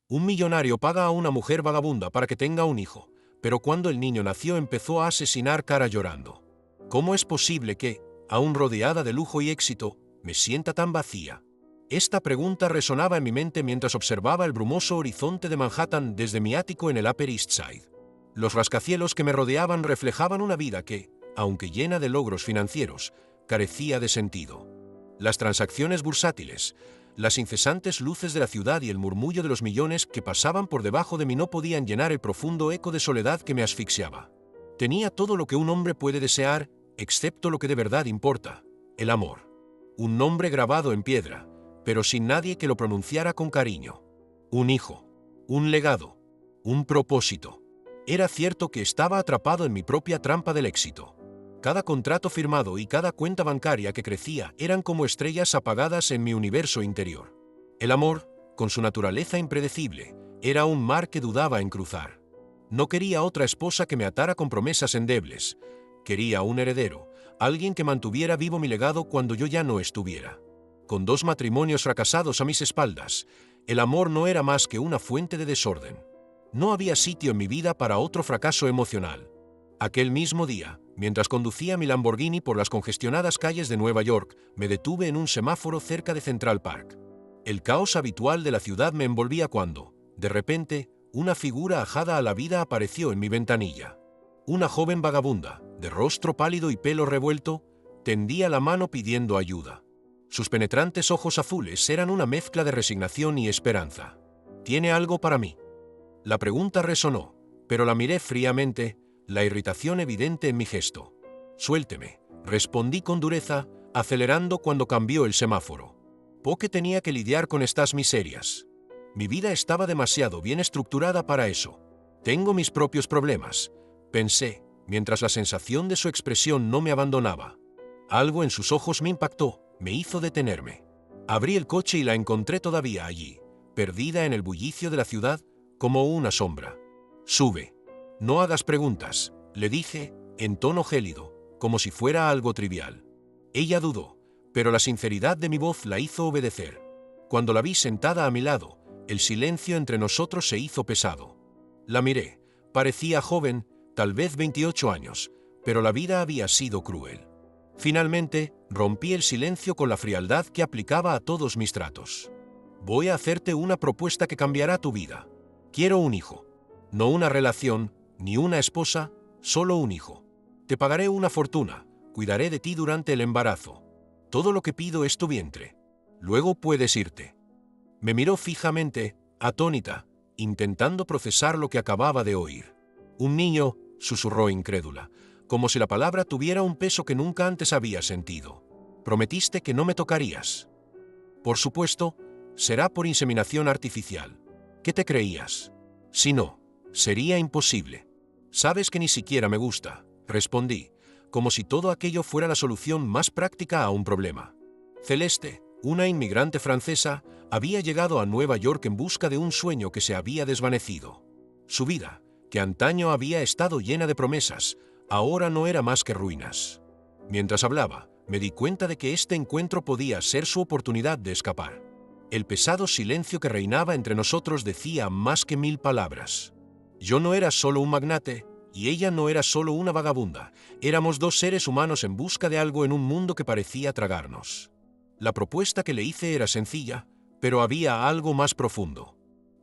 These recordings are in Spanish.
Un millonario paga a una mujer vagabunda para que tenga un hijo, pero cuando el niño nació empezó a asesinar cara llorando. ¿Cómo es posible que, aún rodeada de lujo y éxito, me sienta tan vacía? Esta pregunta resonaba en mi mente mientras observaba el brumoso horizonte de Manhattan desde mi ático en el Upper East Side. Los rascacielos que me rodeaban reflejaban una vida que, aunque llena de logros financieros, carecía de sentido. Las transacciones bursátiles, las incesantes luces de la ciudad y el murmullo de los millones que pasaban por debajo de mí no podían llenar el profundo eco de soledad que me asfixiaba. Tenía todo lo que un hombre puede desear, excepto lo que de verdad importa, el amor. Un nombre grabado en piedra, pero sin nadie que lo pronunciara con cariño. Un hijo, un legado, un propósito. Era cierto que estaba atrapado en mi propia trampa del éxito. Cada contrato firmado y cada cuenta bancaria que crecía eran como estrellas apagadas en mi universo interior. El amor, con su naturaleza impredecible, era un mar que dudaba en cruzar. No quería otra esposa que me atara con promesas endebles. Quería un heredero, alguien que mantuviera vivo mi legado cuando yo ya no estuviera. Con 2 matrimonios fracasados a mis espaldas, el amor no era más que una fuente de desorden. No había sitio en mi vida para otro fracaso emocional. Aquel mismo día, mientras conducía mi Lamborghini por las congestionadas calles de Nueva York, me detuve en un semáforo cerca de Central Park. El caos habitual de la ciudad me envolvía cuando, de repente, una figura ajada a la vida apareció en mi ventanilla. Una joven vagabunda, de rostro pálido y pelo revuelto, tendía la mano pidiendo ayuda. Sus penetrantes ojos azules eran una mezcla de resignación y esperanza. ¿Tiene algo para mí? La pregunta resonó, pero la miré fríamente, la irritación evidente en mi gesto. Suélteme, respondí con dureza, acelerando cuando cambió el semáforo. Poque tenía que lidiar con estas miserias. Mi vida estaba demasiado bien estructurada para eso. Tengo mis propios problemas, pensé, mientras la sensación de su expresión no me abandonaba. Algo en sus ojos me impactó, me hizo detenerme. Abrí el coche y la encontré todavía allí, perdida en el bullicio de la ciudad, como una sombra. Sube. No hagas preguntas, le dije, en tono gélido, como si fuera algo trivial. Ella dudó, pero la sinceridad de mi voz la hizo obedecer. Cuando la vi sentada a mi lado, el silencio entre nosotros se hizo pesado. La miré, parecía joven, tal vez 28 años, pero la vida había sido cruel. Finalmente, rompí el silencio con la frialdad que aplicaba a todos mis tratos. Voy a hacerte una propuesta que cambiará tu vida. Quiero un hijo. No una relación, ni una esposa, solo un hijo. Te pagaré una fortuna, cuidaré de ti durante el embarazo. Todo lo que pido es tu vientre. Luego puedes irte. Me miró fijamente, atónita, intentando procesar lo que acababa de oír. Un niño, susurró incrédula, como si la palabra tuviera un peso que nunca antes había sentido. Prometiste que no me tocarías. Por supuesto, será por inseminación artificial. ¿Qué te creías? Si no, sería imposible. Sabes que ni siquiera me gusta, respondí, como si todo aquello fuera la solución más práctica a un problema. Celeste, una inmigrante francesa, había llegado a Nueva York en busca de un sueño que se había desvanecido. Su vida, que antaño había estado llena de promesas, ahora no era más que ruinas. Mientras hablaba, me di cuenta de que este encuentro podía ser su oportunidad de escapar. El pesado silencio que reinaba entre nosotros decía más que 1000 palabras. Yo no era solo un magnate, y ella no era solo una vagabunda. Éramos 2 seres humanos en busca de algo en un mundo que parecía tragarnos. La propuesta que le hice era sencilla, pero había algo más profundo.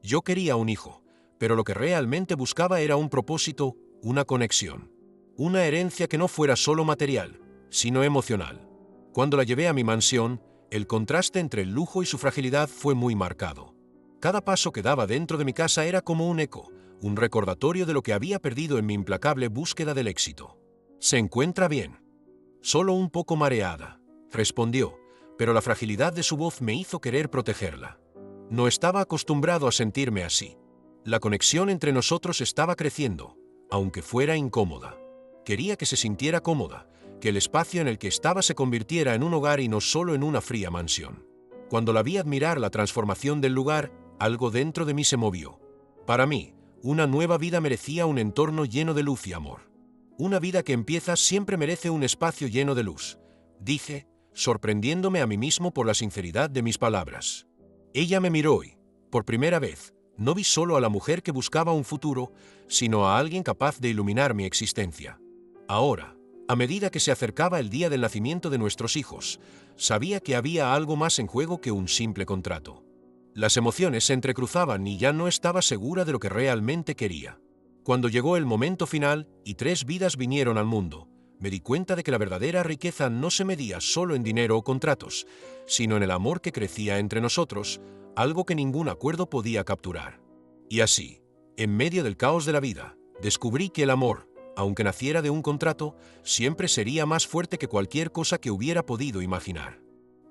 Yo quería un hijo, pero lo que realmente buscaba era un propósito, una conexión. Una herencia que no fuera solo material, sino emocional. Cuando la llevé a mi mansión, el contraste entre el lujo y su fragilidad fue muy marcado. Cada paso que daba dentro de mi casa era como un eco, un recordatorio de lo que había perdido en mi implacable búsqueda del éxito. ¿Se encuentra bien? Solo un poco mareada, respondió, pero la fragilidad de su voz me hizo querer protegerla. No estaba acostumbrado a sentirme así. La conexión entre nosotros estaba creciendo, aunque fuera incómoda. Quería que se sintiera cómoda, que el espacio en el que estaba se convirtiera en un hogar y no solo en una fría mansión. Cuando la vi admirar la transformación del lugar, algo dentro de mí se movió. Para mí, una nueva vida merecía un entorno lleno de luz y amor. Una vida que empieza siempre merece un espacio lleno de luz, dije, sorprendiéndome a mí mismo por la sinceridad de mis palabras. Ella me miró y, por primera vez, No vi solo a la mujer que buscaba un futuro, sino a alguien capaz de iluminar mi existencia. Ahora, a medida que se acercaba el día del nacimiento de nuestros hijos, sabía que había algo más en juego que un simple contrato. Las emociones se entrecruzaban y ya no estaba segura de lo que realmente quería. Cuando llegó el momento final y 3 vidas vinieron al mundo, me di cuenta de que la verdadera riqueza no se medía solo en dinero o contratos, sino en el amor que crecía entre nosotros, algo que ningún acuerdo podía capturar. Y así, en medio del caos de la vida, descubrí que el amor, aunque naciera de un contrato, siempre sería más fuerte que cualquier cosa que hubiera podido imaginar.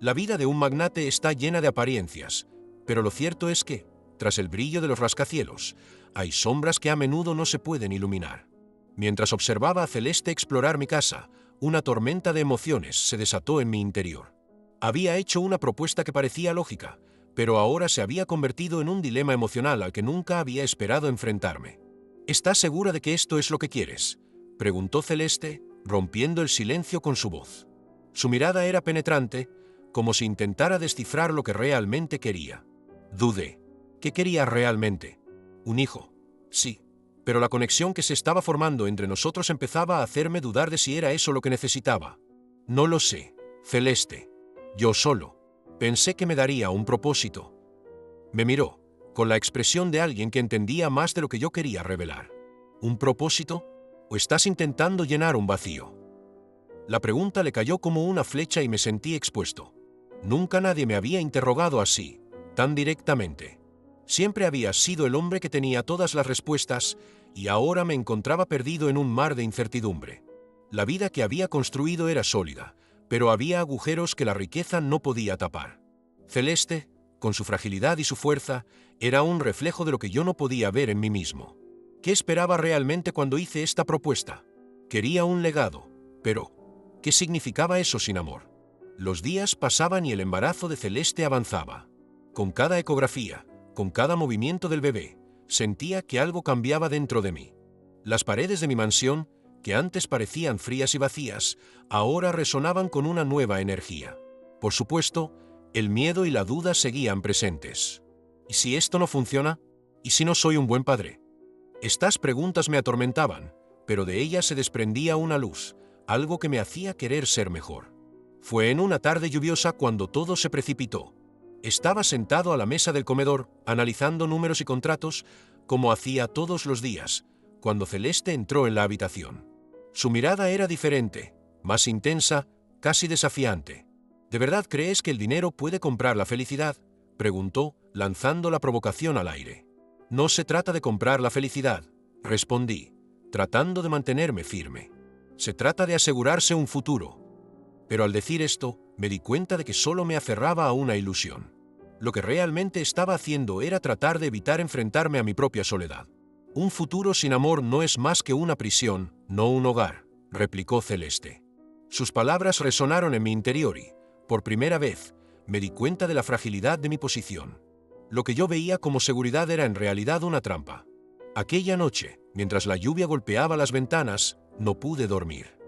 La vida de un magnate está llena de apariencias, pero lo cierto es que, tras el brillo de los rascacielos, hay sombras que a menudo no se pueden iluminar. Mientras observaba a Celeste explorar mi casa, una tormenta de emociones se desató en mi interior. Había hecho una propuesta que parecía lógica, pero ahora se había convertido en un dilema emocional al que nunca había esperado enfrentarme. ¿Estás segura de que esto es lo que quieres?, preguntó Celeste, rompiendo el silencio con su voz. Su mirada era penetrante, como si intentara descifrar lo que realmente quería. Dudé. ¿Qué quería realmente? Un hijo. Sí, pero la conexión que se estaba formando entre nosotros empezaba a hacerme dudar de si era eso lo que necesitaba. No lo sé, Celeste. Yo solo. Pensé que me daría un propósito. Me miró, con la expresión de alguien que entendía más de lo que yo quería revelar. ¿Un propósito? ¿O estás intentando llenar un vacío? La pregunta le cayó como una flecha y me sentí expuesto. Nunca nadie me había interrogado así, tan directamente. Siempre había sido el hombre que tenía todas las respuestas y ahora me encontraba perdido en un mar de incertidumbre. La vida que había construido era sólida, pero había agujeros que la riqueza no podía tapar. Celeste, con su fragilidad y su fuerza, era un reflejo de lo que yo no podía ver en mí mismo. ¿Qué esperaba realmente cuando hice esta propuesta? Quería un legado, pero ¿qué significaba eso sin amor? Los días pasaban y el embarazo de Celeste avanzaba. Con cada ecografía, con cada movimiento del bebé, sentía que algo cambiaba dentro de mí. Las paredes de mi mansión, que antes parecían frías y vacías, ahora resonaban con una nueva energía. Por supuesto, el miedo y la duda seguían presentes. ¿Y si esto no funciona? ¿Y si no soy un buen padre? Estas preguntas me atormentaban, pero de ellas se desprendía una luz, algo que me hacía querer ser mejor. Fue en una tarde lluviosa cuando todo se precipitó. Estaba sentado a la mesa del comedor, analizando números y contratos, como hacía todos los días, cuando Celeste entró en la habitación. Su mirada era diferente, más intensa, casi desafiante. ¿De verdad crees que el dinero puede comprar la felicidad?, preguntó, lanzando la provocación al aire. No se trata de comprar la felicidad, respondí, tratando de mantenerme firme. Se trata de asegurarse un futuro. Pero al decir esto, me di cuenta de que solo me aferraba a una ilusión. Lo que realmente estaba haciendo era tratar de evitar enfrentarme a mi propia soledad. Un futuro sin amor no es más que una prisión, no un hogar, replicó Celeste. Sus palabras resonaron en mi interior y, por primera vez, me di cuenta de la fragilidad de mi posición. Lo que yo veía como seguridad era en realidad una trampa. Aquella noche, mientras la lluvia golpeaba las ventanas, no pude dormir.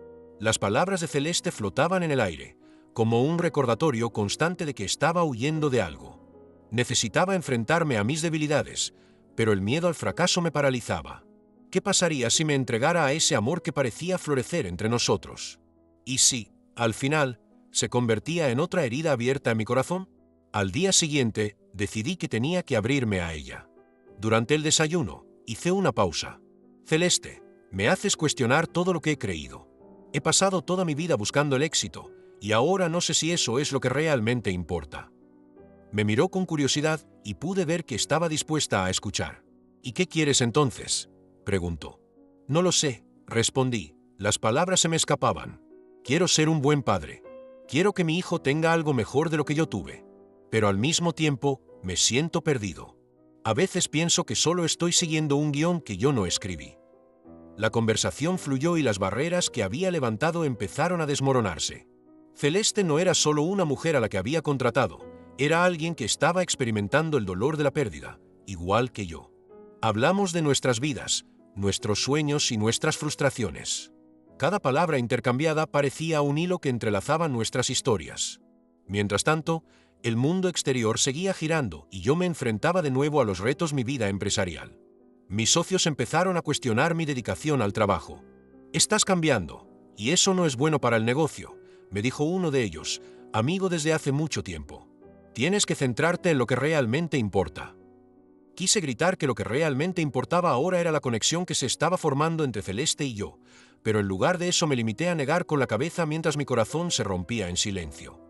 Las palabras de Celeste flotaban en el aire, como un recordatorio constante de que estaba huyendo de algo. Necesitaba enfrentarme a mis debilidades, pero el miedo al fracaso me paralizaba. ¿Qué pasaría si me entregara a ese amor que parecía florecer entre nosotros? ¿Y si, al final, se convertía en otra herida abierta en mi corazón? Al día siguiente, decidí que tenía que abrirme a ella. Durante el desayuno, hice una pausa. Celeste, me haces cuestionar todo lo que he creído. He pasado toda mi vida buscando el éxito, y ahora no sé si eso es lo que realmente importa. Me miró con curiosidad y pude ver que estaba dispuesta a escuchar. ¿Y qué quieres entonces?, preguntó. No lo sé, respondí. Las palabras se me escapaban. Quiero ser un buen padre. Quiero que mi hijo tenga algo mejor de lo que yo tuve. Pero al mismo tiempo, me siento perdido. A veces pienso que solo estoy siguiendo un guión que yo no escribí. La conversación fluyó y las barreras que había levantado empezaron a desmoronarse. Celeste no era solo una mujer a la que había contratado, era alguien que estaba experimentando el dolor de la pérdida, igual que yo. Hablamos de nuestras vidas, nuestros sueños y nuestras frustraciones. Cada palabra intercambiada parecía un hilo que entrelazaba nuestras historias. Mientras tanto, El mundo exterior seguía girando y yo me enfrentaba de nuevo a los retos de mi vida empresarial. Mis socios empezaron a cuestionar mi dedicación al trabajo. «Estás cambiando, y eso no es bueno para el negocio», me dijo uno de ellos, amigo desde hace mucho tiempo. «Tienes que centrarte en lo que realmente importa». Quise gritar que lo que realmente importaba ahora era la conexión que se estaba formando entre Celeste y yo, pero en lugar de eso me limité a negar con la cabeza mientras mi corazón se rompía en silencio.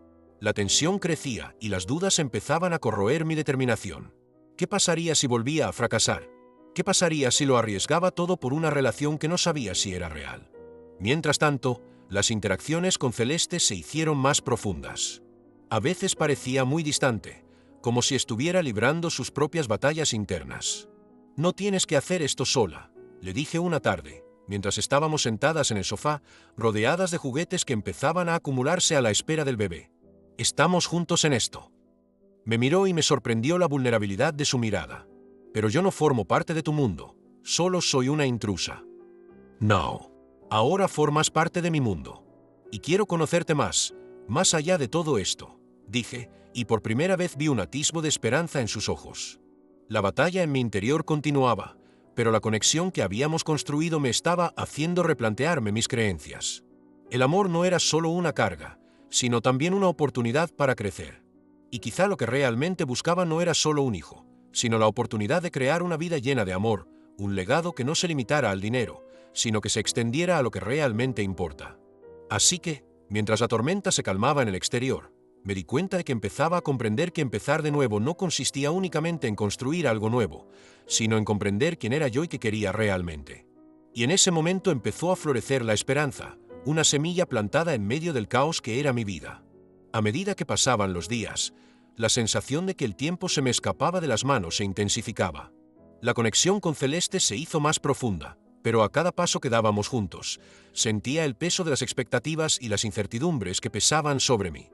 La tensión crecía y las dudas empezaban a corroer mi determinación. ¿Qué pasaría si volvía a fracasar? ¿Qué pasaría si lo arriesgaba todo por una relación que no sabía si era real? Mientras tanto, las interacciones con Celeste se hicieron más profundas. A veces parecía muy distante, como si estuviera librando sus propias batallas internas. «No tienes que hacer esto sola», le dije una tarde, mientras estábamos sentadas en el sofá, rodeadas de juguetes que empezaban a acumularse a la espera del bebé. «Estamos juntos en esto». Me miró y me sorprendió la vulnerabilidad de su mirada. «Pero yo no formo parte de tu mundo, solo soy una intrusa». «No, ahora formas parte de mi mundo. Y quiero conocerte más allá de todo esto», dije, y por primera vez vi un atisbo de esperanza en sus ojos. La batalla en mi interior continuaba, pero la conexión que habíamos construido me estaba haciendo replantearme mis creencias. El amor no era solo una carga, sino también una oportunidad para crecer. Y quizá lo que realmente buscaba no era solo un hijo, sino la oportunidad de crear una vida llena de amor, un legado que no se limitara al dinero, sino que se extendiera a lo que realmente importa. Así que, mientras la tormenta se calmaba en el exterior, me di cuenta de que empezaba a comprender que empezar de nuevo no consistía únicamente en construir algo nuevo, sino en comprender quién era yo y qué quería realmente. Y en ese momento empezó a florecer la esperanza, una semilla plantada en medio del caos que era mi vida. A medida que pasaban los días, la sensación de que el tiempo se me escapaba de las manos se intensificaba. La conexión con Celeste se hizo más profunda, pero a cada paso que dábamos juntos, sentía el peso de las expectativas y las incertidumbres que pesaban sobre mí.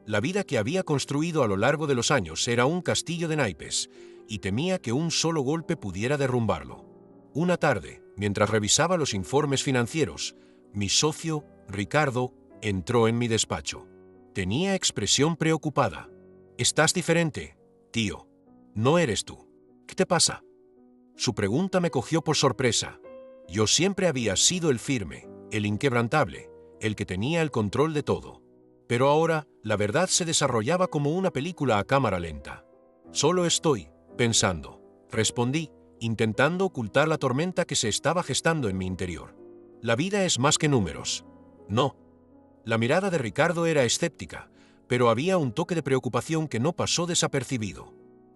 La vida que había construido a lo largo de los años era un castillo de naipes, y temía que un solo golpe pudiera derrumbarlo. Una tarde, mientras revisaba los informes financieros, mi socio, Ricardo, entró en mi despacho. Tenía expresión preocupada. «Estás diferente, tío. No eres tú. ¿Qué te pasa?». Su pregunta me cogió por sorpresa. Yo siempre había sido el firme, el inquebrantable, el que tenía el control de todo. Pero ahora, la verdad se desarrollaba como una película a cámara lenta. «Solo estoy pensando», respondí, intentando ocultar la tormenta que se estaba gestando en mi interior. «La vida es más que números». «No». La mirada de Ricardo era escéptica, pero había un toque de preocupación que no pasó desapercibido.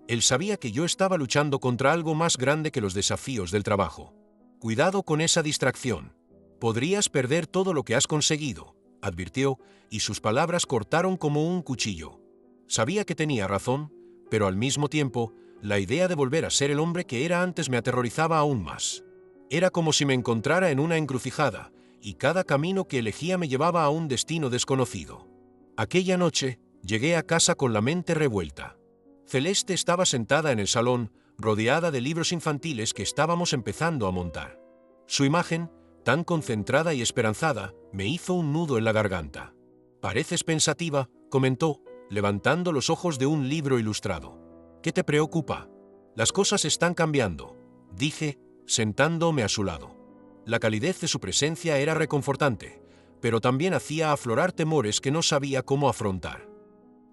Él sabía que yo estaba luchando contra algo más grande que los desafíos del trabajo. «Cuidado con esa distracción. Podrías perder todo lo que has conseguido», advirtió, y sus palabras cortaron como un cuchillo. Sabía que tenía razón, pero al mismo tiempo, la idea de volver a ser el hombre que era antes me aterrorizaba aún más. Era como si me encontrara en una encrucijada, y cada camino que elegía me llevaba a un destino desconocido. Aquella noche, llegué a casa con la mente revuelta. Celeste estaba sentada en el salón, rodeada de libros infantiles que estábamos empezando a montar. Su imagen, tan concentrada y esperanzada, me hizo un nudo en la garganta. «Pareces pensativa», comentó, levantando los ojos de un libro ilustrado. «¿Qué te preocupa?». «Las cosas están cambiando», dije, sentándome a su lado. La calidez de su presencia era reconfortante, pero también hacía aflorar temores que no sabía cómo afrontar.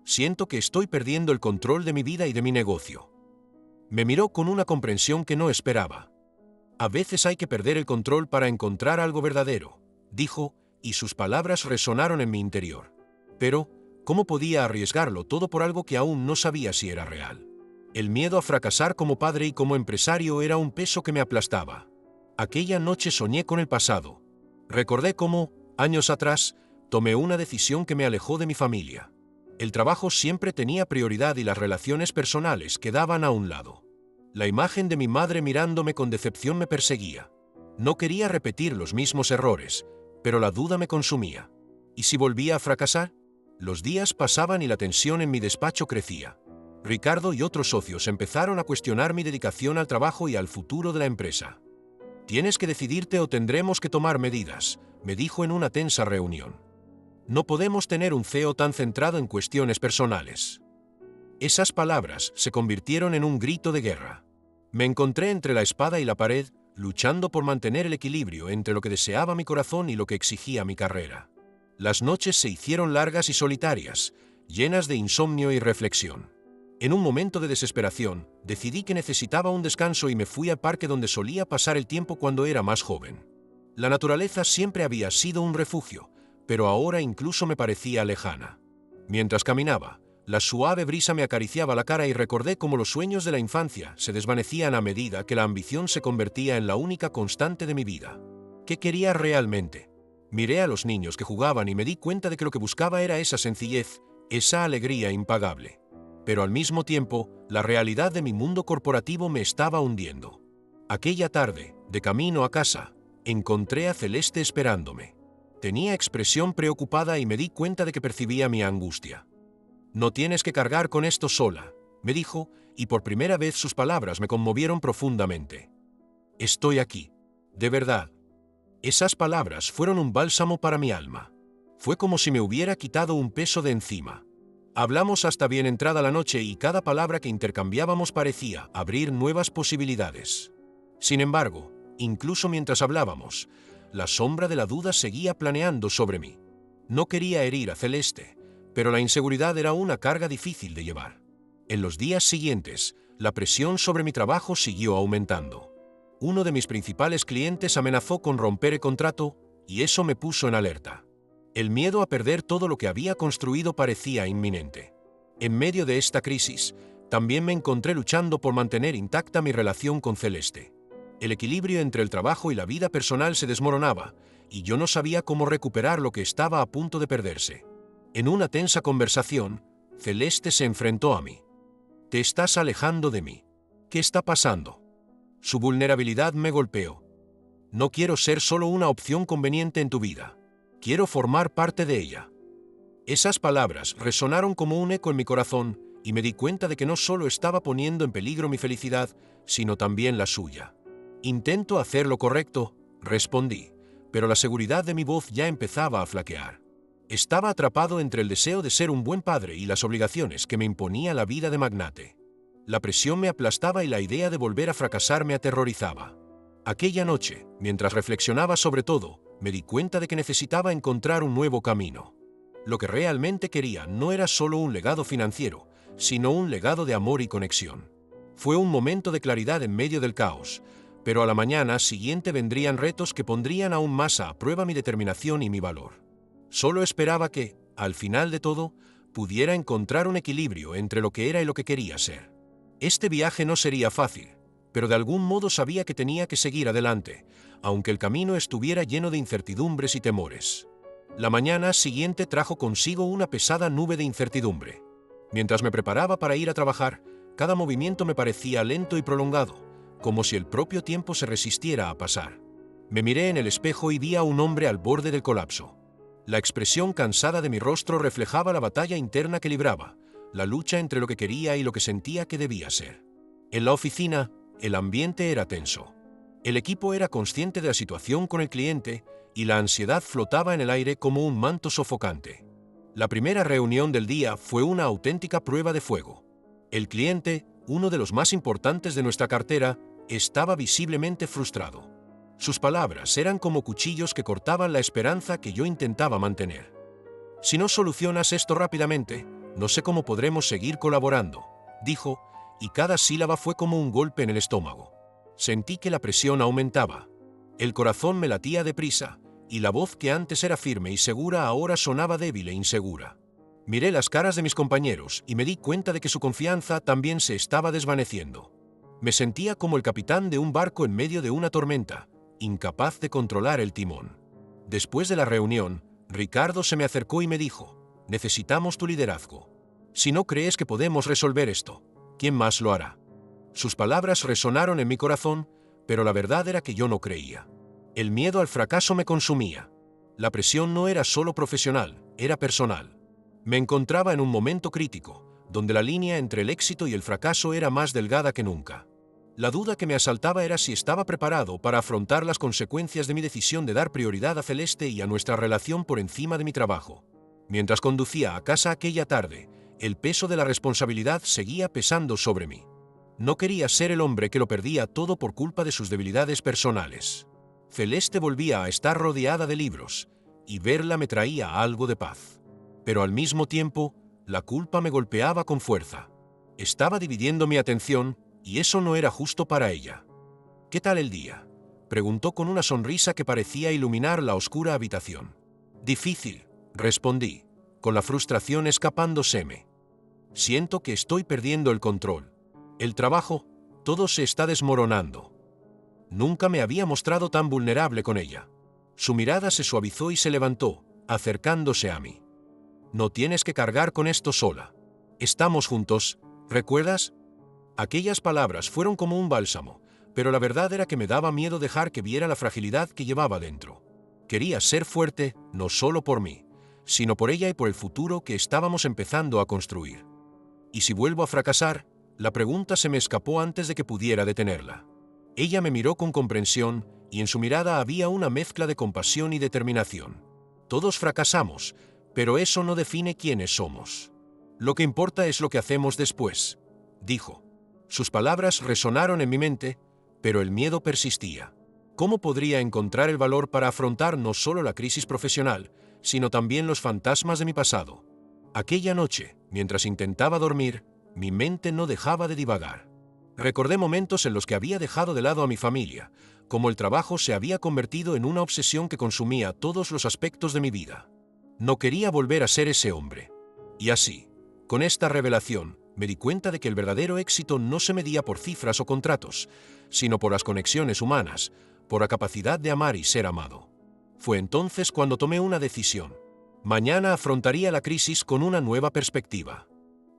«Siento que estoy perdiendo el control de mi vida y de mi negocio». Me miró con una comprensión que no esperaba. «A veces hay que perder el control para encontrar algo verdadero», dijo, y sus palabras resonaron en mi interior. Pero, ¿cómo podía arriesgarlo todo por algo que aún no sabía si era real? El miedo a fracasar como padre y como empresario era un peso que me aplastaba. Aquella noche soñé con el pasado. Recordé cómo, años atrás, tomé una decisión que me alejó de mi familia. El trabajo siempre tenía prioridad y las relaciones personales quedaban a un lado. La imagen de mi madre mirándome con decepción me perseguía. No quería repetir los mismos errores, pero la duda me consumía. ¿Y si volvía a fracasar? Los días pasaban y la tensión en mi despacho crecía. Ricardo y otros socios empezaron a cuestionar mi dedicación al trabajo y al futuro de la empresa. «Tienes que decidirte o tendremos que tomar medidas», me dijo en una tensa reunión. «No podemos tener un CEO tan centrado en cuestiones personales». Esas palabras se convirtieron en un grito de guerra. Me encontré entre la espada y la pared, luchando por mantener el equilibrio entre lo que deseaba mi corazón y lo que exigía mi carrera. Las noches se hicieron largas y solitarias, llenas de insomnio y reflexión. En un momento de desesperación, decidí que necesitaba un descanso y me fui al parque donde solía pasar el tiempo cuando era más joven. La naturaleza siempre había sido un refugio, pero ahora incluso me parecía lejana. Mientras caminaba, la suave brisa me acariciaba la cara y recordé cómo los sueños de la infancia se desvanecían a medida que la ambición se convertía en la única constante de mi vida. ¿Qué quería realmente? Miré a los niños que jugaban y me di cuenta de que lo que buscaba era esa sencillez, esa alegría impagable. Pero al mismo tiempo, la realidad de mi mundo corporativo me estaba hundiendo. Aquella tarde, de camino a casa, encontré a Celeste esperándome. Tenía expresión preocupada y me di cuenta de que percibía mi angustia. «No tienes que cargar con esto sola», me dijo, y por primera vez sus palabras me conmovieron profundamente. «Estoy aquí. De verdad». Esas palabras fueron un bálsamo para mi alma. Fue como si me hubiera quitado un peso de encima. Hablamos hasta bien entrada la noche y cada palabra que intercambiábamos parecía abrir nuevas posibilidades. Sin embargo, incluso mientras hablábamos, la sombra de la duda seguía planeando sobre mí. No quería herir a Celeste, pero la inseguridad era una carga difícil de llevar. En los días siguientes, la presión sobre mi trabajo siguió aumentando. Uno de mis principales clientes amenazó con romper el contrato y eso me puso en alerta. El miedo a perder todo lo que había construido parecía inminente. En medio de esta crisis, también me encontré luchando por mantener intacta mi relación con Celeste. El equilibrio entre el trabajo y la vida personal se desmoronaba, y yo no sabía cómo recuperar lo que estaba a punto de perderse. En una tensa conversación, Celeste se enfrentó a mí. «Te estás alejando de mí. ¿Qué está pasando?» Su vulnerabilidad me golpeó. «No quiero ser solo una opción conveniente en tu vida. Quiero formar parte de ella». Esas palabras resonaron como un eco en mi corazón y me di cuenta de que no solo estaba poniendo en peligro mi felicidad, sino también la suya. «Intento hacer lo correcto», respondí, pero la seguridad de mi voz ya empezaba a flaquear. Estaba atrapado entre el deseo de ser un buen padre y las obligaciones que me imponía la vida de magnate. La presión me aplastaba y la idea de volver a fracasar me aterrorizaba. Aquella noche, mientras reflexionaba sobre todo, me di cuenta de que necesitaba encontrar un nuevo camino. Lo que realmente quería no era solo un legado financiero, sino un legado de amor y conexión. Fue un momento de claridad en medio del caos, pero a la mañana siguiente vendrían retos que pondrían aún más a prueba mi determinación y mi valor. Solo esperaba que, al final de todo, pudiera encontrar un equilibrio entre lo que era y lo que quería ser. Este viaje no sería fácil, pero de algún modo sabía que tenía que seguir adelante, aunque el camino estuviera lleno de incertidumbres y temores. La mañana siguiente trajo consigo una pesada nube de incertidumbre. Mientras me preparaba para ir a trabajar, cada movimiento me parecía lento y prolongado, como si el propio tiempo se resistiera a pasar. Me miré en el espejo y vi a un hombre al borde del colapso. La expresión cansada de mi rostro reflejaba la batalla interna que libraba, la lucha entre lo que quería y lo que sentía que debía ser. En la oficina, el ambiente era tenso. El equipo era consciente de la situación con el cliente y la ansiedad flotaba en el aire como un manto sofocante. La primera reunión del día fue una auténtica prueba de fuego. El cliente, uno de los más importantes de nuestra cartera, estaba visiblemente frustrado. Sus palabras eran como cuchillos que cortaban la esperanza que yo intentaba mantener. «Si no solucionas esto rápidamente, no sé cómo podremos seguir colaborando», dijo, y cada sílaba fue como un golpe en el estómago. Sentí que la presión aumentaba. El corazón me latía deprisa, y la voz que antes era firme y segura ahora sonaba débil e insegura. Miré las caras de mis compañeros y me di cuenta de que su confianza también se estaba desvaneciendo. Me sentía como el capitán de un barco en medio de una tormenta, incapaz de controlar el timón. Después de la reunión, Ricardo se me acercó y me dijo: «Necesitamos tu liderazgo. Si no crees que podemos resolver esto, ¿quién más lo hará?». Sus palabras resonaron en mi corazón, pero la verdad era que yo no creía. El miedo al fracaso me consumía. La presión no era solo profesional, era personal. Me encontraba en un momento crítico, donde la línea entre el éxito y el fracaso era más delgada que nunca. La duda que me asaltaba era si estaba preparado para afrontar las consecuencias de mi decisión de dar prioridad a Celeste y a nuestra relación por encima de mi trabajo. Mientras conducía a casa aquella tarde, El peso de la responsabilidad seguía pesando sobre mí. No quería ser el hombre que lo perdía todo por culpa de sus debilidades personales. Celeste volvía a estar rodeada de libros, y verla me traía algo de paz. Pero al mismo tiempo, la culpa me golpeaba con fuerza. Estaba dividiendo mi atención, y eso no era justo para ella. «¿Qué tal el día?», preguntó con una sonrisa que parecía iluminar la oscura habitación. «Difícil», respondí, con la frustración escapándoseme. «Siento que estoy perdiendo el control. El trabajo, todo se está desmoronando». Nunca me había mostrado tan vulnerable con ella. Su mirada se suavizó y se levantó, acercándose a mí. «No tienes que cargar con esto sola. Estamos juntos, ¿recuerdas?». Aquellas palabras fueron como un bálsamo, pero la verdad era que me daba miedo dejar que viera la fragilidad que llevaba dentro. Quería ser fuerte, no solo por mí, sino por ella y por el futuro que estábamos empezando a construir. ¿Y si vuelvo a fracasar? La pregunta se me escapó antes de que pudiera detenerla. Ella me miró con comprensión, y en su mirada había una mezcla de compasión y determinación. Todos fracasamos, pero eso no define quiénes somos. Lo que importa es lo que hacemos después, dijo. Sus palabras resonaron en mi mente, pero el miedo persistía. ¿Cómo podría encontrar el valor para afrontar no solo la crisis profesional, sino también los fantasmas de mi pasado? Aquella noche, mientras intentaba dormir, mi mente no dejaba de divagar. Recordé momentos en los que había dejado de lado a mi familia, como el trabajo se había convertido en una obsesión que consumía todos los aspectos de mi vida. No quería volver a ser ese hombre. Y así, con esta revelación, me di cuenta de que el verdadero éxito no se medía por cifras o contratos, sino por las conexiones humanas, por la capacidad de amar y ser amado. Fue entonces cuando tomé una decisión. Mañana afrontaría la crisis con una nueva perspectiva.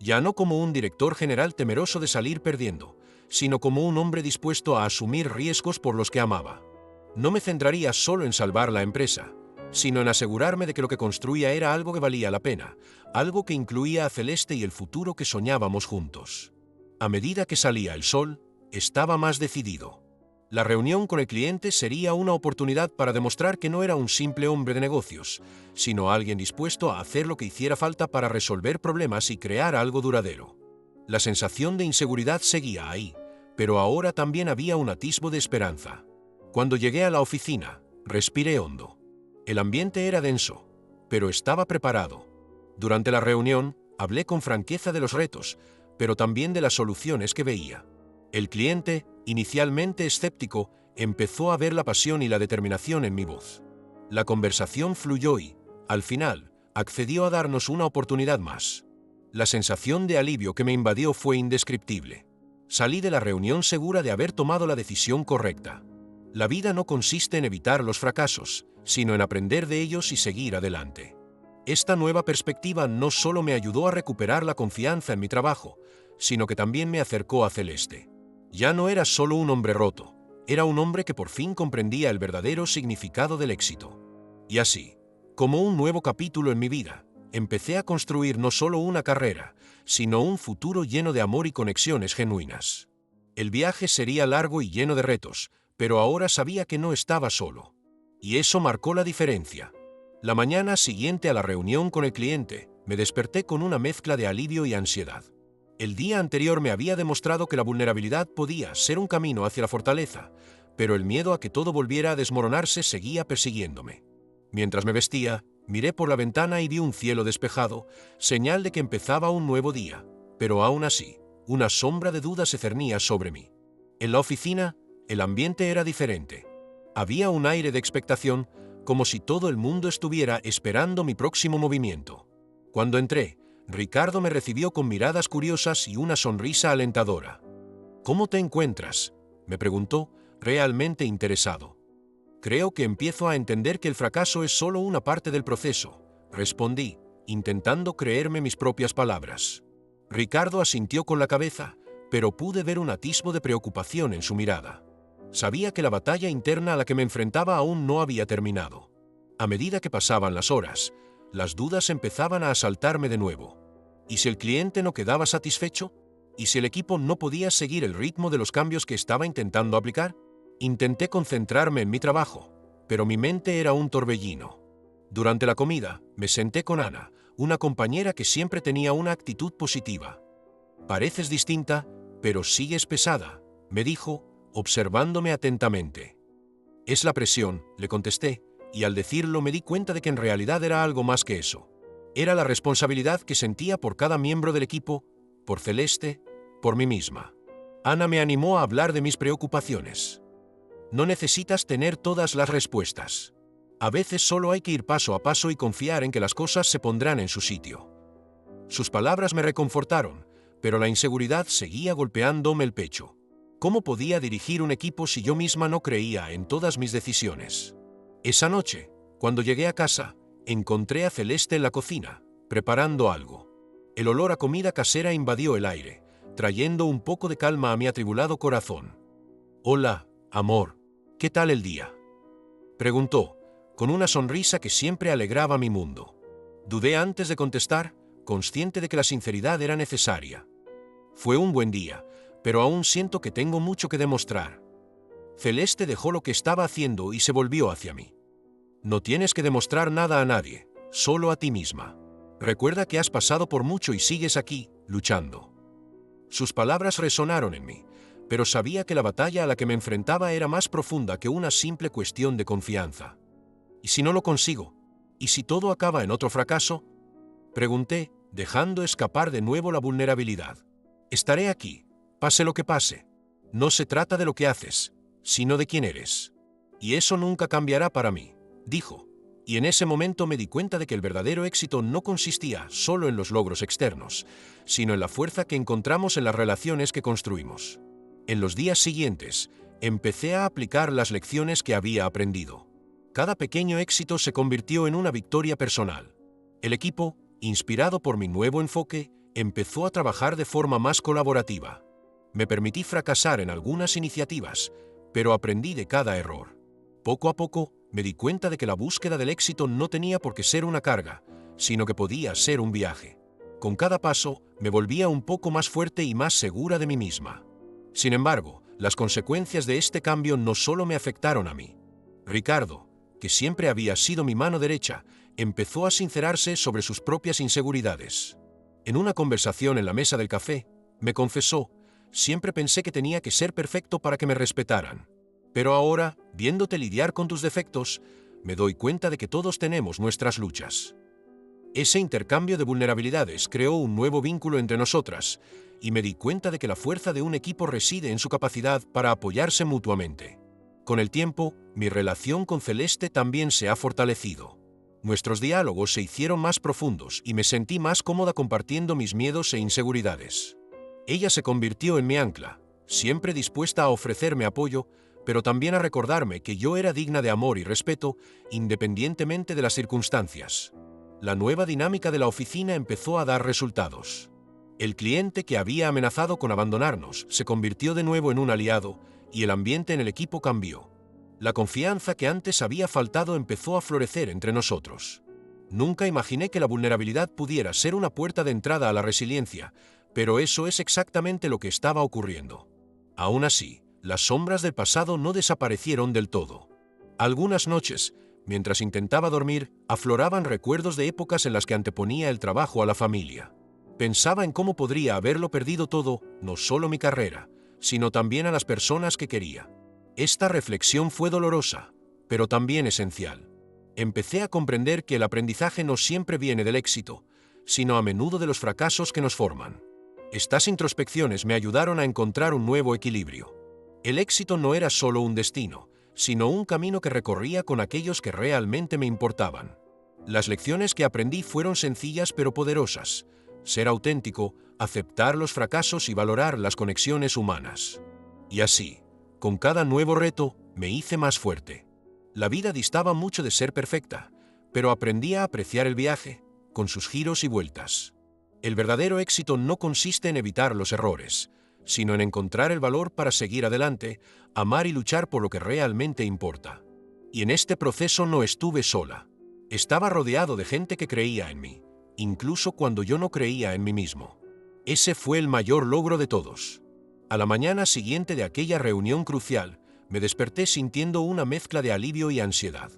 Ya no como un director general temeroso de salir perdiendo, sino como un hombre dispuesto a asumir riesgos por los que amaba. No me centraría solo en salvar la empresa, sino en asegurarme de que lo que construía era algo que valía la pena, algo que incluía a Celeste y el futuro que soñábamos juntos. A medida que salía el sol, estaba más decidido. La reunión con el cliente sería una oportunidad para demostrar que no era un simple hombre de negocios, sino alguien dispuesto a hacer lo que hiciera falta para resolver problemas y crear algo duradero. La sensación de inseguridad seguía ahí, pero ahora también había un atisbo de esperanza. Cuando llegué a la oficina, respiré hondo. El ambiente era denso, pero estaba preparado. Durante la reunión, hablé con franqueza de los retos, pero también de las soluciones que veía. El cliente, inicialmente escéptico, empezó a ver la pasión y la determinación en mi voz. La conversación fluyó y, al final, accedió a darnos una oportunidad más. La sensación de alivio que me invadió fue indescriptible. Salí de la reunión segura de haber tomado la decisión correcta. La vida no consiste en evitar los fracasos, sino en aprender de ellos y seguir adelante. Esta nueva perspectiva no solo me ayudó a recuperar la confianza en mi trabajo, sino que también me acercó a Celeste. Ya no era solo un hombre roto, era un hombre que por fin comprendía el verdadero significado del éxito. Y así, como un nuevo capítulo en mi vida, empecé a construir no solo una carrera, sino un futuro lleno de amor y conexiones genuinas. El viaje sería largo y lleno de retos, pero ahora sabía que no estaba solo. Y eso marcó la diferencia. La mañana siguiente a la reunión con el cliente, me desperté con una mezcla de alivio y ansiedad. El día anterior me había demostrado que la vulnerabilidad podía ser un camino hacia la fortaleza, pero el miedo a que todo volviera a desmoronarse seguía persiguiéndome. Mientras me vestía, miré por la ventana y vi un cielo despejado, señal de que empezaba un nuevo día, pero aún así, una sombra de duda se cernía sobre mí. En la oficina, el ambiente era diferente. Había un aire de expectación, como si todo el mundo estuviera esperando mi próximo movimiento. Cuando entré, Ricardo me recibió con miradas curiosas y una sonrisa alentadora. «¿Cómo te encuentras?», me preguntó, realmente interesado. «Creo que empiezo a entender que el fracaso es solo una parte del proceso», respondí, intentando creerme mis propias palabras. Ricardo asintió con la cabeza, pero pude ver un atisbo de preocupación en su mirada. Sabía que la batalla interna a la que me enfrentaba aún no había terminado. A medida que pasaban las horas, las dudas empezaban a asaltarme de nuevo. ¿Y si el cliente no quedaba satisfecho? ¿Y si el equipo no podía seguir el ritmo de los cambios que estaba intentando aplicar? Intenté concentrarme en mi trabajo, pero mi mente era un torbellino. Durante la comida, me senté con Ana, una compañera que siempre tenía una actitud positiva. «Pareces distinta, pero sigues pesada», me dijo, observándome atentamente. «Es la presión», le contesté, y al decirlo me di cuenta de que en realidad era algo más que eso. Era la responsabilidad que sentía por cada miembro del equipo, por Celeste, por mí misma. Ana me animó a hablar de mis preocupaciones. «No necesitas tener todas las respuestas. A veces solo hay que ir paso a paso y confiar en que las cosas se pondrán en su sitio». Sus palabras me reconfortaron, pero la inseguridad seguía golpeándome el pecho. ¿Cómo podía dirigir un equipo si yo misma no creía en todas mis decisiones? Esa noche, cuando llegué a casa, encontré a Celeste en la cocina, preparando algo. El olor a comida casera invadió el aire, trayendo un poco de calma a mi atribulado corazón. «Hola, amor, ¿qué tal el día?», preguntó, con una sonrisa que siempre alegraba mi mundo. Dudé antes de contestar, consciente de que la sinceridad era necesaria. «Fue un buen día, pero aún siento que tengo mucho que demostrar». Celeste dejó lo que estaba haciendo y se volvió hacia mí. «No tienes que demostrar nada a nadie, solo a ti misma. Recuerda que has pasado por mucho y sigues aquí, luchando». Sus palabras resonaron en mí, pero sabía que la batalla a la que me enfrentaba era más profunda que una simple cuestión de confianza. «¿Y si no lo consigo? ¿Y si todo acaba en otro fracaso?», pregunté, dejando escapar de nuevo la vulnerabilidad. «Estaré aquí, pase lo que pase. No se trata de lo que haces, sino de quién eres. Y eso nunca cambiará para mí», dijo, y en ese momento me di cuenta de que el verdadero éxito no consistía solo en los logros externos, sino en la fuerza que encontramos en las relaciones que construimos. En los días siguientes, empecé a aplicar las lecciones que había aprendido. Cada pequeño éxito se convirtió en una victoria personal. El equipo, inspirado por mi nuevo enfoque, empezó a trabajar de forma más colaborativa. Me permití fracasar en algunas iniciativas, pero aprendí de cada error. Poco a poco, me di cuenta de que la búsqueda del éxito no tenía por qué ser una carga, sino que podía ser un viaje. Con cada paso, me volvía un poco más fuerte y más segura de mí misma. Sin embargo, las consecuencias de este cambio no solo me afectaron a mí. Ricardo, que siempre había sido mi mano derecha, empezó a sincerarse sobre sus propias inseguridades. En una conversación en la mesa del café, me confesó: «Siempre pensé que tenía que ser perfecto para que me respetaran. Pero ahora, viéndote lidiar con tus defectos, me doy cuenta de que todos tenemos nuestras luchas». Ese intercambio de vulnerabilidades creó un nuevo vínculo entre nosotras, y me di cuenta de que la fuerza de un equipo reside en su capacidad para apoyarse mutuamente. Con el tiempo, mi relación con Celeste también se ha fortalecido. Nuestros diálogos se hicieron más profundos y me sentí más cómoda compartiendo mis miedos e inseguridades. Ella se convirtió en mi ancla, siempre dispuesta a ofrecerme apoyo, pero también a recordarme que yo era digna de amor y respeto, independientemente de las circunstancias. La nueva dinámica de la oficina empezó a dar resultados. El cliente que había amenazado con abandonarnos se convirtió de nuevo en un aliado, y el ambiente en el equipo cambió. La confianza que antes había faltado empezó a florecer entre nosotros. Nunca imaginé que la vulnerabilidad pudiera ser una puerta de entrada a la resiliencia, pero eso es exactamente lo que estaba ocurriendo. Aún así, las sombras del pasado no desaparecieron del todo. Algunas noches, mientras intentaba dormir, afloraban recuerdos de épocas en las que anteponía el trabajo a la familia. Pensaba en cómo podría haberlo perdido todo, no solo mi carrera, sino también a las personas que quería. Esta reflexión fue dolorosa, pero también esencial. Empecé a comprender que el aprendizaje no siempre viene del éxito, sino a menudo de los fracasos que nos forman. Estas introspecciones me ayudaron a encontrar un nuevo equilibrio. El éxito no era solo un destino, sino un camino que recorría con aquellos que realmente me importaban. Las lecciones que aprendí fueron sencillas pero poderosas: ser auténtico, aceptar los fracasos y valorar las conexiones humanas. Y así, con cada nuevo reto, me hice más fuerte. La vida distaba mucho de ser perfecta, pero aprendí a apreciar el viaje, con sus giros y vueltas. El verdadero éxito no consiste en evitar los errores, sino en encontrar el valor para seguir adelante, amar y luchar por lo que realmente importa. Y en este proceso no estuve sola. Estaba rodeado de gente que creía en mí, incluso cuando yo no creía en mí mismo. Ese fue el mayor logro de todos. A la mañana siguiente de aquella reunión crucial, me desperté sintiendo una mezcla de alivio y ansiedad.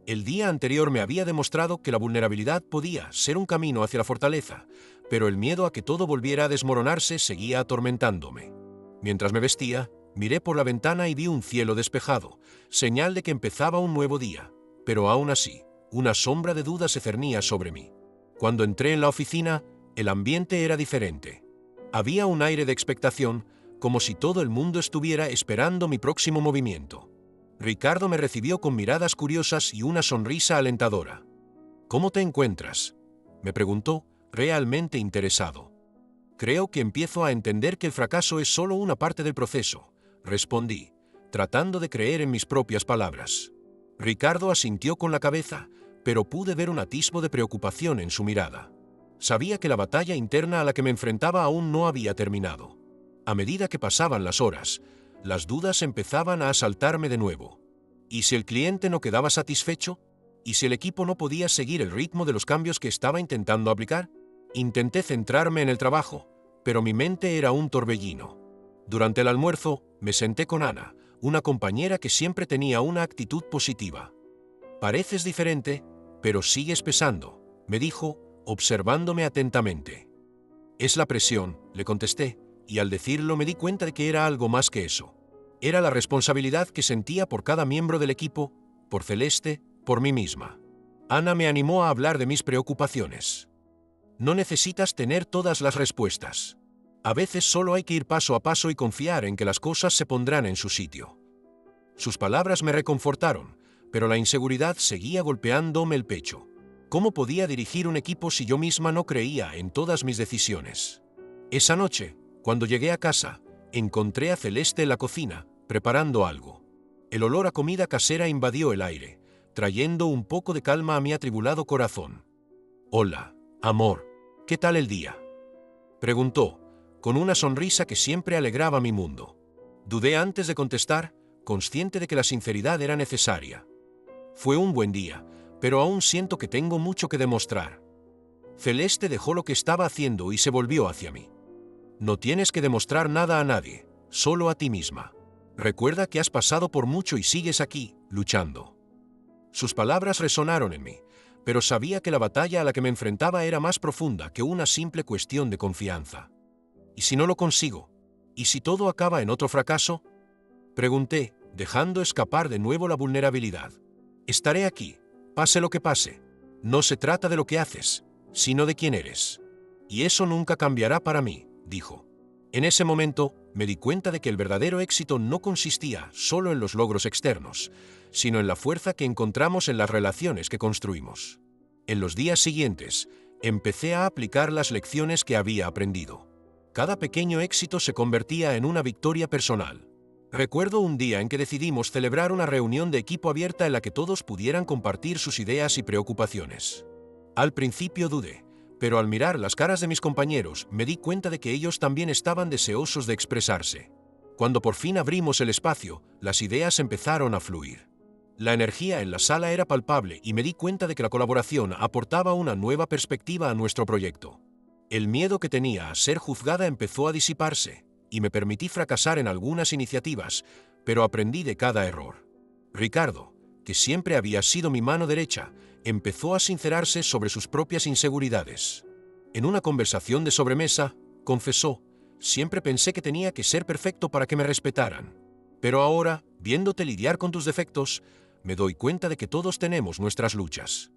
El día anterior me había demostrado que la vulnerabilidad podía ser un camino hacia la fortaleza, pero el miedo a que todo volviera a desmoronarse seguía atormentándome. Mientras me vestía, miré por la ventana y vi un cielo despejado, señal de que empezaba un nuevo día, pero aún así, una sombra de duda se cernía sobre mí. Cuando entré en la oficina, el ambiente era diferente. Había un aire de expectación, como si todo el mundo estuviera esperando mi próximo movimiento. Ricardo me recibió con miradas curiosas y una sonrisa alentadora. ¿Cómo te encuentras?, me preguntó, realmente interesado. Creo que empiezo a entender que el fracaso es solo una parte del proceso, respondí, tratando de creer en mis propias palabras. Ricardo asintió con la cabeza, pero pude ver un atisbo de preocupación en su mirada. Sabía que la batalla interna a la que me enfrentaba aún no había terminado. A medida que pasaban las horas, las dudas empezaban a asaltarme de nuevo. ¿Y si el cliente no quedaba satisfecho? ¿Y si el equipo no podía seguir el ritmo de los cambios que estaba intentando aplicar? Intenté centrarme en el trabajo, pero mi mente era un torbellino. Durante el almuerzo, me senté con Ana, una compañera que siempre tenía una actitud positiva. «Pareces diferente, pero sigues pesando», me dijo, observándome atentamente. «Es la presión», le contesté, y al decirlo me di cuenta de que era algo más que eso. Era la responsabilidad que sentía por cada miembro del equipo, por Celeste, por mí misma. Ana me animó a hablar de mis preocupaciones. «No necesitas tener todas las respuestas. A veces solo hay que ir paso a paso y confiar en que las cosas se pondrán en su sitio». Sus palabras me reconfortaron, pero la inseguridad seguía golpeándome el pecho. ¿Cómo podía dirigir un equipo si yo misma no creía en todas mis decisiones? Esa noche, cuando llegué a casa, encontré a Celeste en la cocina, preparando algo. El olor a comida casera invadió el aire, trayendo un poco de calma a mi atribulado corazón. «Hola, amor, ¿qué tal el día?», preguntó, con una sonrisa que siempre alegraba mi mundo. Dudé antes de contestar, consciente de que la sinceridad era necesaria. «Fue un buen día, pero aún siento que tengo mucho que demostrar». Celeste dejó lo que estaba haciendo y se volvió hacia mí. «No tienes que demostrar nada a nadie, solo a ti misma. Recuerda que has pasado por mucho y sigues aquí, luchando». Sus palabras resonaron en mí, pero sabía que la batalla a la que me enfrentaba era más profunda que una simple cuestión de confianza. «¿Y si no lo consigo? ¿Y si todo acaba en otro fracaso?», pregunté, dejando escapar de nuevo la vulnerabilidad. «Estaré aquí, pase lo que pase. No se trata de lo que haces, sino de quién eres. Y eso nunca cambiará para mí», dijo. En ese momento, me di cuenta de que el verdadero éxito no consistía solo en los logros externos, sino en la fuerza que encontramos en las relaciones que construimos. En los días siguientes, empecé a aplicar las lecciones que había aprendido. Cada pequeño éxito se convertía en una victoria personal. Recuerdo un día en que decidimos celebrar una reunión de equipo abierta en la que todos pudieran compartir sus ideas y preocupaciones. Al principio dudé, pero al mirar las caras de mis compañeros me di cuenta de que ellos también estaban deseosos de expresarse. Cuando por fin abrimos el espacio, las ideas empezaron a fluir. La energía en la sala era palpable y me di cuenta de que la colaboración aportaba una nueva perspectiva a nuestro proyecto. El miedo que tenía a ser juzgada empezó a disiparse, y me permití fracasar en algunas iniciativas, pero aprendí de cada error. Ricardo, que siempre había sido mi mano derecha, empezó a sincerarse sobre sus propias inseguridades. En una conversación de sobremesa, confesó: «Siempre pensé que tenía que ser perfecto para que me respetaran. Pero ahora, viéndote lidiar con tus defectos, me doy cuenta de que todos tenemos nuestras luchas».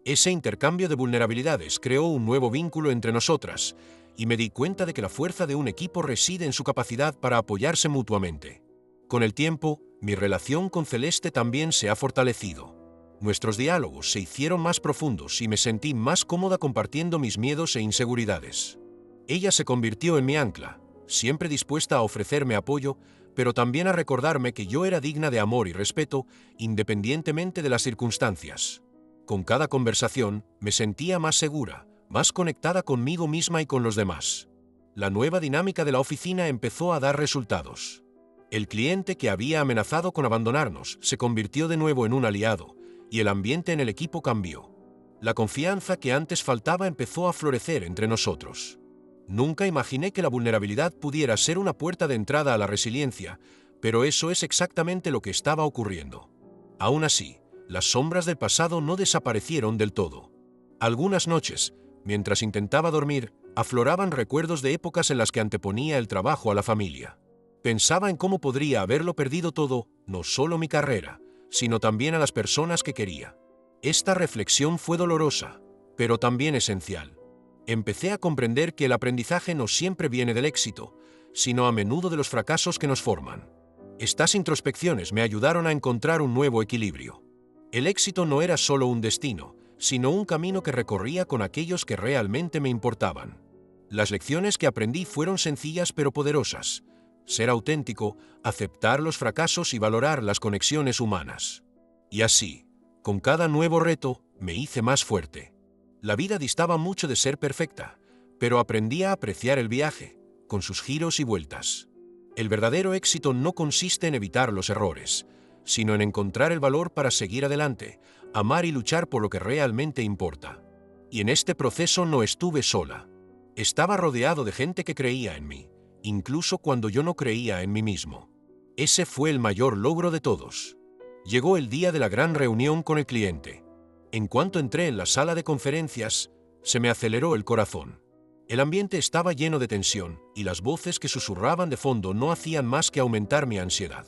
Ese intercambio de vulnerabilidades creó un nuevo vínculo entre nosotras, y me di cuenta de que la fuerza de un equipo reside en su capacidad para apoyarse mutuamente. Con el tiempo, mi relación con Celeste también se ha fortalecido. Nuestros diálogos se hicieron más profundos y me sentí más cómoda compartiendo mis miedos e inseguridades. Ella se convirtió en mi ancla, siempre dispuesta a ofrecerme apoyo, pero también a recordarme que yo era digna de amor y respeto, independientemente de las circunstancias. Con cada conversación, me sentía más segura, más conectada conmigo misma y con los demás. La nueva dinámica de la oficina empezó a dar resultados. El cliente que había amenazado con abandonarnos se convirtió de nuevo en un aliado, y el ambiente en el equipo cambió. La confianza que antes faltaba empezó a florecer entre nosotros. Nunca imaginé que la vulnerabilidad pudiera ser una puerta de entrada a la resiliencia, pero eso es exactamente lo que estaba ocurriendo. Aún así, Las sombras del pasado no desaparecieron del todo. Algunas noches, mientras intentaba dormir, afloraban recuerdos de épocas en las que anteponía el trabajo a la familia. Pensaba en cómo podría haberlo perdido todo, no solo mi carrera, sino también a las personas que quería. Esta reflexión fue dolorosa, pero también esencial. Empecé a comprender que el aprendizaje no siempre viene del éxito, sino a menudo de los fracasos que nos forman. Estas introspecciones me ayudaron a encontrar un nuevo equilibrio. El éxito no era solo un destino, sino un camino que recorría con aquellos que realmente me importaban. Las lecciones que aprendí fueron sencillas pero poderosas. Ser auténtico, aceptar los fracasos y valorar las conexiones humanas. Y así, con cada nuevo reto, me hice más fuerte. La vida distaba mucho de ser perfecta, pero aprendí a apreciar el viaje, con sus giros y vueltas. El verdadero éxito no consiste en evitar los errores, sino en encontrar el valor para seguir adelante, amar y luchar por lo que realmente importa. Y en este proceso no estuve sola. Estaba rodeado de gente que creía en mí, incluso cuando yo no creía en mí mismo. Ese fue el mayor logro de todos. Llegó el día de la gran reunión con el cliente. En cuanto entré en la sala de conferencias, se me aceleró el corazón. El ambiente estaba lleno de tensión, y las voces que susurraban de fondo no hacían más que aumentar mi ansiedad.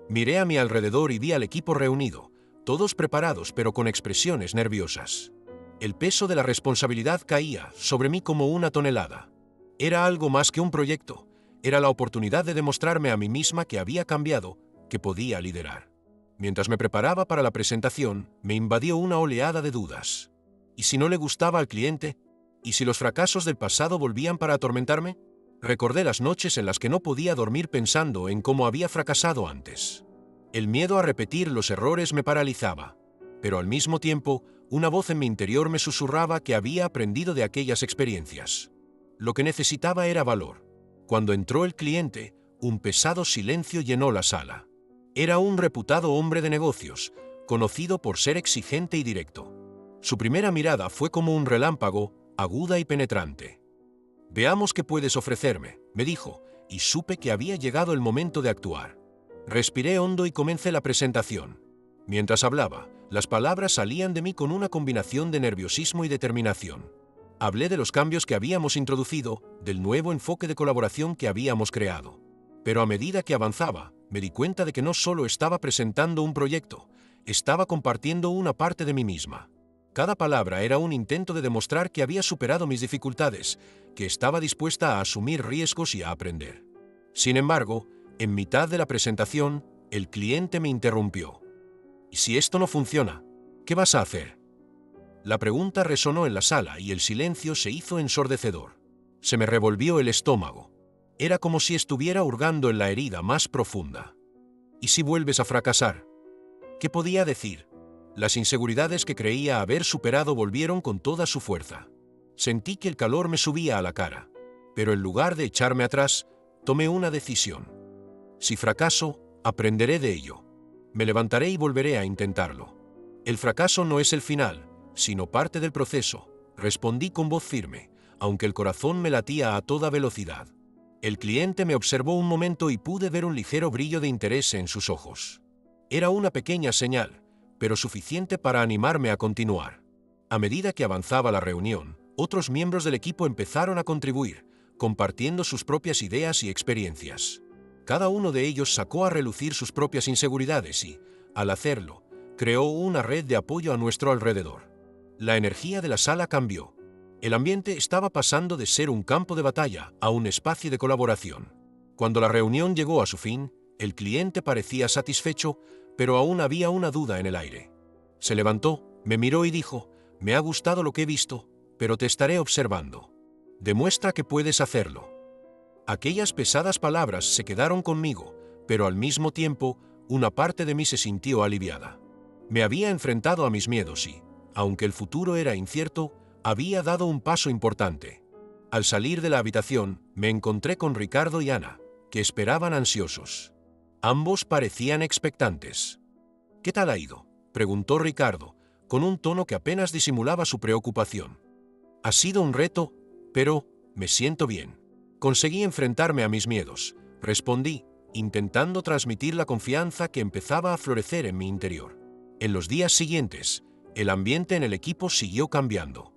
Miré a mi alrededor y vi al equipo reunido, todos preparados pero con expresiones nerviosas. El peso de la responsabilidad caía sobre mí como una tonelada. Era algo más que un proyecto, era la oportunidad de demostrarme a mí misma que había cambiado, que podía liderar. Mientras me preparaba para la presentación, me invadió una oleada de dudas. ¿Y si no le gustaba al cliente? ¿Y si los fracasos del pasado volvían para atormentarme? Recordé las noches en las que no podía dormir pensando en cómo había fracasado antes. El miedo a repetir los errores me paralizaba, pero al mismo tiempo, una voz en mi interior me susurraba que había aprendido de aquellas experiencias. Lo que necesitaba era valor. Cuando entró el cliente, un pesado silencio llenó la sala. Era un reputado hombre de negocios, conocido por ser exigente y directo. Su primera mirada fue como un relámpago, aguda y penetrante. «Veamos qué puedes ofrecerme», me dijo, y supe que había llegado el momento de actuar. Respiré hondo y comencé la presentación. Mientras hablaba, las palabras salían de mí con una combinación de nerviosismo y determinación. Hablé de los cambios que habíamos introducido, del nuevo enfoque de colaboración que habíamos creado. Pero a medida que avanzaba, me di cuenta de que no solo estaba presentando un proyecto, estaba compartiendo una parte de mí misma. Cada palabra era un intento de demostrar que había superado mis dificultades, que estaba dispuesta a asumir riesgos y a aprender. Sin embargo, en mitad de la presentación, el cliente me interrumpió. «¿Y si esto no funciona? ¿Qué vas a hacer?». La pregunta resonó en la sala y el silencio se hizo ensordecedor. Se me revolvió el estómago. Era como si estuviera hurgando en la herida más profunda. «¿Y si vuelves a fracasar?». ¿Qué podía decir? Las inseguridades que creía haber superado volvieron con toda su fuerza. Sentí que el calor me subía a la cara, pero en lugar de echarme atrás, tomé una decisión. Si fracaso, aprenderé de ello. Me levantaré y volveré a intentarlo. El fracaso no es el final, sino parte del proceso, respondí con voz firme, aunque el corazón me latía a toda velocidad. El cliente me observó un momento y pude ver un ligero brillo de interés en sus ojos. Era una pequeña señal, pero suficiente para animarme a continuar. A medida que avanzaba la reunión, otros miembros del equipo empezaron a contribuir, compartiendo sus propias ideas y experiencias. Cada uno de ellos sacó a relucir sus propias inseguridades y, al hacerlo, creó una red de apoyo a nuestro alrededor. La energía de la sala cambió. El ambiente estaba pasando de ser un campo de batalla a un espacio de colaboración. Cuando la reunión llegó a su fin, el cliente parecía satisfecho, pero aún había una duda en el aire. Se levantó, me miró y dijo: «Me ha gustado lo que he visto, pero te estaré observando. Demuestra que puedes hacerlo». Aquellas pesadas palabras se quedaron conmigo, pero al mismo tiempo, una parte de mí se sintió aliviada. Me había enfrentado a mis miedos y, aunque el futuro era incierto, había dado un paso importante. Al salir de la habitación, me encontré con Ricardo y Ana, que esperaban ansiosos. Ambos parecían expectantes. «¿Qué tal ha ido?», preguntó Ricardo, con un tono que apenas disimulaba su preocupación. «Ha sido un reto, pero me siento bien. Conseguí enfrentarme a mis miedos», respondí, intentando transmitir la confianza que empezaba a florecer en mi interior. En los días siguientes, el ambiente en el equipo siguió cambiando.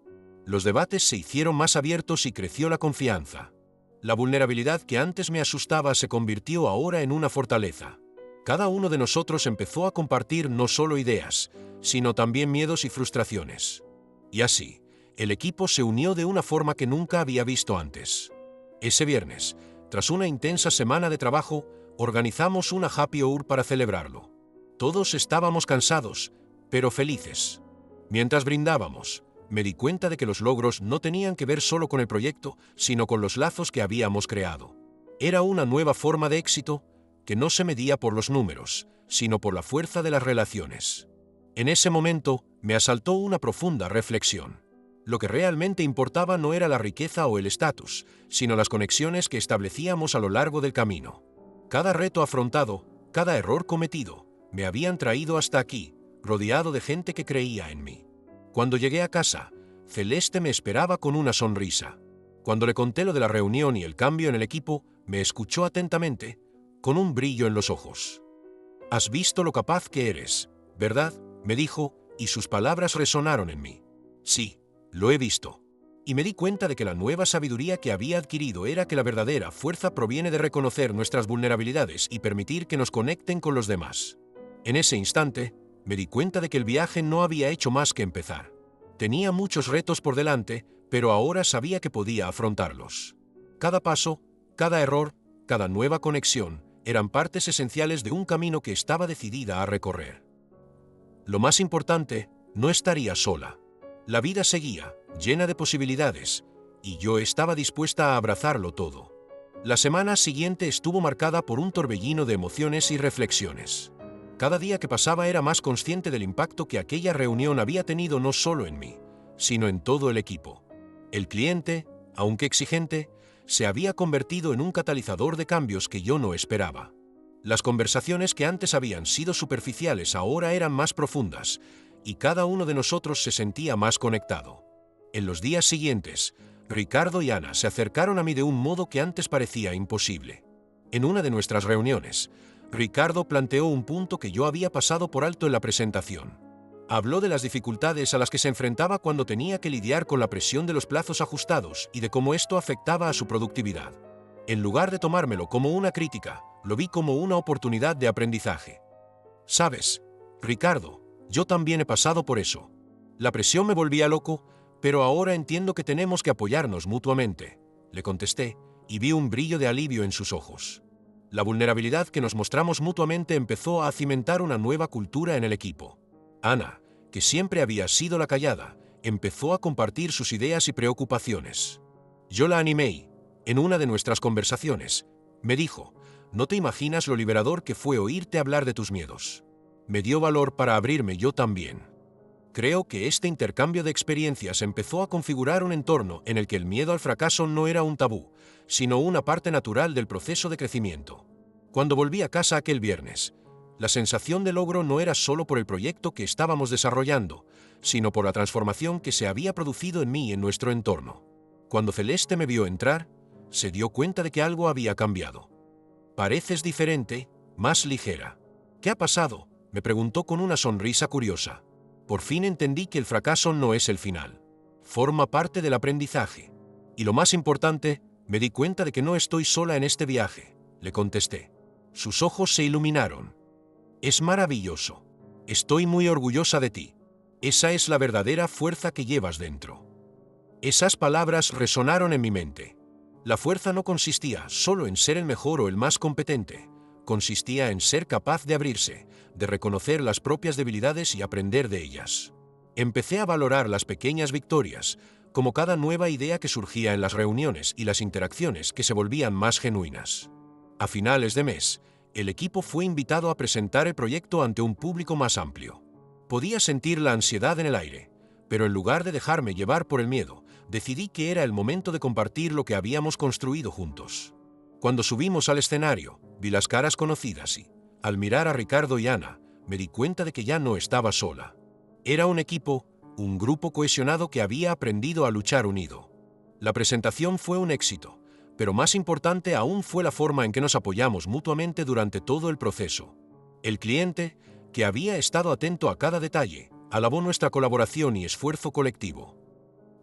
Los debates se hicieron más abiertos y creció la confianza. La vulnerabilidad que antes me asustaba se convirtió ahora en una fortaleza. Cada uno de nosotros empezó a compartir no solo ideas, sino también miedos y frustraciones. Y así, el equipo se unió de una forma que nunca había visto antes. Ese viernes, tras una intensa semana de trabajo, organizamos una happy hour para celebrarlo. Todos estábamos cansados, pero felices. Mientras brindábamos, me di cuenta de que los logros no tenían que ver solo con el proyecto, sino con los lazos que habíamos creado. Era una nueva forma de éxito que no se medía por los números, sino por la fuerza de las relaciones. En ese momento, me asaltó una profunda reflexión. Lo que realmente importaba no era la riqueza o el estatus, sino las conexiones que establecíamos a lo largo del camino. Cada reto afrontado, cada error cometido, me habían traído hasta aquí, rodeado de gente que creía en mí. Cuando llegué a casa, Celeste me esperaba con una sonrisa. Cuando le conté lo de la reunión y el cambio en el equipo, me escuchó atentamente, con un brillo en los ojos. «Has visto lo capaz que eres, ¿verdad?», me dijo, y sus palabras resonaron en mí. «Sí, lo he visto». Y me di cuenta de que la nueva sabiduría que había adquirido era que la verdadera fuerza proviene de reconocer nuestras vulnerabilidades y permitir que nos conecten con los demás. En ese instante, me di cuenta de que el viaje no había hecho más que empezar. Tenía muchos retos por delante, pero ahora sabía que podía afrontarlos. Cada paso, cada error, cada nueva conexión eran partes esenciales de un camino que estaba decidida a recorrer. Lo más importante, no estaría sola. La vida seguía, llena de posibilidades, y yo estaba dispuesta a abrazarlo todo. La semana siguiente estuvo marcada por un torbellino de emociones y reflexiones. Cada día que pasaba era más consciente del impacto que aquella reunión había tenido no solo en mí, sino en todo el equipo. El cliente, aunque exigente, se había convertido en un catalizador de cambios que yo no esperaba. Las conversaciones que antes habían sido superficiales ahora eran más profundas, y cada uno de nosotros se sentía más conectado. En los días siguientes, Ricardo y Ana se acercaron a mí de un modo que antes parecía imposible. En una de nuestras reuniones, Ricardo planteó un punto que yo había pasado por alto en la presentación. Habló de las dificultades a las que se enfrentaba cuando tenía que lidiar con la presión de los plazos ajustados y de cómo esto afectaba a su productividad. En lugar de tomármelo como una crítica, lo vi como una oportunidad de aprendizaje. «Sabes, Ricardo, yo también he pasado por eso. La presión me volvía loco, pero ahora entiendo que tenemos que apoyarnos mutuamente», le contesté, y vi un brillo de alivio en sus ojos. La vulnerabilidad que nos mostramos mutuamente empezó a cimentar una nueva cultura en el equipo. Ana, que siempre había sido la callada, empezó a compartir sus ideas y preocupaciones. Yo la animé y, en una de nuestras conversaciones, me dijo: «No te imaginas lo liberador que fue oírte hablar de tus miedos». Me dio valor para abrirme yo también. Creo que este intercambio de experiencias empezó a configurar un entorno en el que el miedo al fracaso no era un tabú, sino una parte natural del proceso de crecimiento. Cuando volví a casa aquel viernes, la sensación de logro no era solo por el proyecto que estábamos desarrollando, sino por la transformación que se había producido en mí y en nuestro entorno. Cuando Celeste me vio entrar, se dio cuenta de que algo había cambiado. «Pareces diferente, más ligera». «¿Qué ha pasado?», me preguntó con una sonrisa curiosa. Por fin entendí que el fracaso no es el final. Forma parte del aprendizaje. Y lo más importante, me di cuenta de que no estoy sola en este viaje, le contesté. Sus ojos se iluminaron. «Es maravilloso. Estoy muy orgullosa de ti. Esa es la verdadera fuerza que llevas dentro». Esas palabras resonaron en mi mente. La fuerza no consistía solo en ser el mejor o el más competente. Consistía en ser capaz de abrirse, de reconocer las propias debilidades y aprender de ellas. Empecé a valorar las pequeñas victorias, como cada nueva idea que surgía en las reuniones y las interacciones que se volvían más genuinas. A finales de mes, el equipo fue invitado a presentar el proyecto ante un público más amplio. Podía sentir la ansiedad en el aire, pero en lugar de dejarme llevar por el miedo, decidí que era el momento de compartir lo que habíamos construido juntos. Cuando subimos al escenario, vi las caras conocidas y, al mirar a Ricardo y Ana, me di cuenta de que ya no estaba sola. Era un equipo, un grupo cohesionado que había aprendido a luchar unido. La presentación fue un éxito, pero más importante aún fue la forma en que nos apoyamos mutuamente durante todo el proceso. El cliente, que había estado atento a cada detalle, alabó nuestra colaboración y esfuerzo colectivo.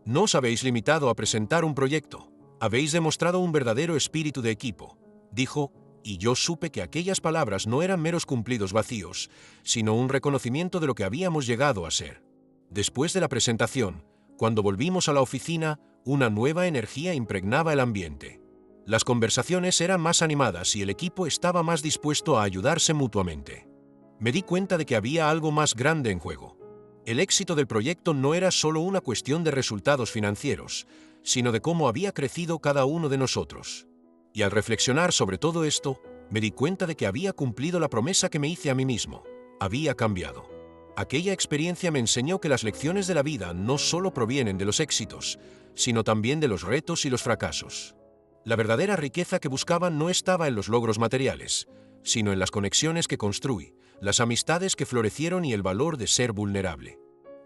No os habéis limitado a presentar un proyecto, habéis demostrado un verdadero espíritu de equipo, dijo, y yo supe que aquellas palabras no eran meros cumplidos vacíos, sino un reconocimiento de lo que habíamos llegado a ser. Después de la presentación, cuando volvimos a la oficina, una nueva energía impregnaba el ambiente. Las conversaciones eran más animadas y el equipo estaba más dispuesto a ayudarse mutuamente. Me di cuenta de que había algo más grande en juego. El éxito del proyecto no era solo una cuestión de resultados financieros, sino de cómo había crecido cada uno de nosotros. Y al reflexionar sobre todo esto, me di cuenta de que había cumplido la promesa que me hice a mí mismo. Había cambiado. Aquella experiencia me enseñó que las lecciones de la vida no solo provienen de los éxitos, sino también de los retos y los fracasos. La verdadera riqueza que buscaba no estaba en los logros materiales, sino en las conexiones que construí, las amistades que florecieron y el valor de ser vulnerable.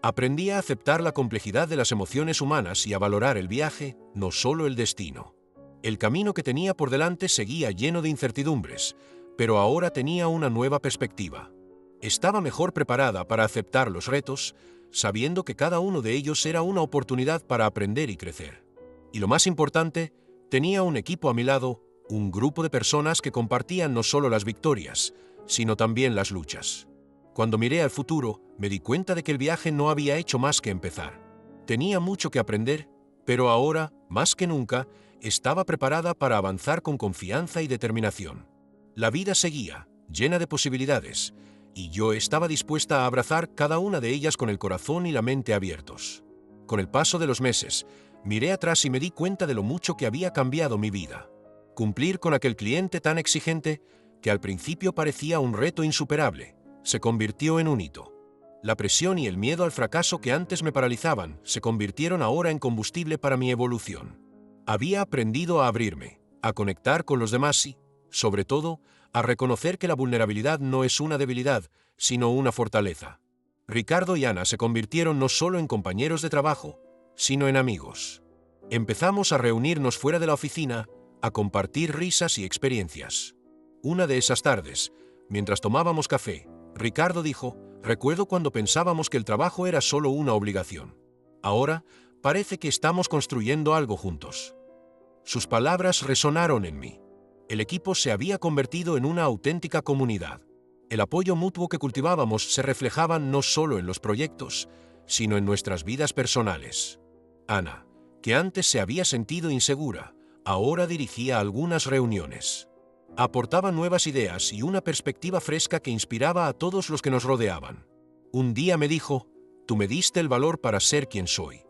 Aprendí a aceptar la complejidad de las emociones humanas y a valorar el viaje, no solo el destino. El camino que tenía por delante seguía lleno de incertidumbres, pero ahora tenía una nueva perspectiva. Estaba mejor preparada para aceptar los retos, sabiendo que cada uno de ellos era una oportunidad para aprender y crecer. Y lo más importante, tenía un equipo a mi lado, un grupo de personas que compartían no solo las victorias, sino también las luchas. Cuando miré al futuro, me di cuenta de que el viaje no había hecho más que empezar. Tenía mucho que aprender, pero ahora, más que nunca, estaba preparada para avanzar con confianza y determinación. La vida seguía, llena de posibilidades, y yo estaba dispuesta a abrazar cada una de ellas con el corazón y la mente abiertos. Con el paso de los meses, miré atrás y me di cuenta de lo mucho que había cambiado mi vida. Cumplir con aquel cliente tan exigente, que al principio parecía un reto insuperable, se convirtió en un hito. La presión y el miedo al fracaso que antes me paralizaban se convirtieron ahora en combustible para mi evolución. Había aprendido a abrirme, a conectar con los demás y, sobre todo, a reconocer que la vulnerabilidad no es una debilidad, sino una fortaleza. Ricardo y Ana se convirtieron no solo en compañeros de trabajo, sino en amigos. Empezamos a reunirnos fuera de la oficina, a compartir risas y experiencias. Una de esas tardes, mientras tomábamos café, Ricardo dijo: «Recuerdo cuando pensábamos que el trabajo era solo una obligación. Ahora, parece que estamos construyendo algo juntos». Sus palabras resonaron en mí. El equipo se había convertido en una auténtica comunidad. El apoyo mutuo que cultivábamos se reflejaba no solo en los proyectos, sino en nuestras vidas personales. Ana, que antes se había sentido insegura, ahora dirigía algunas reuniones. Aportaba nuevas ideas y una perspectiva fresca que inspiraba a todos los que nos rodeaban. Un día me dijo: «Tú me diste el valor para ser quien soy.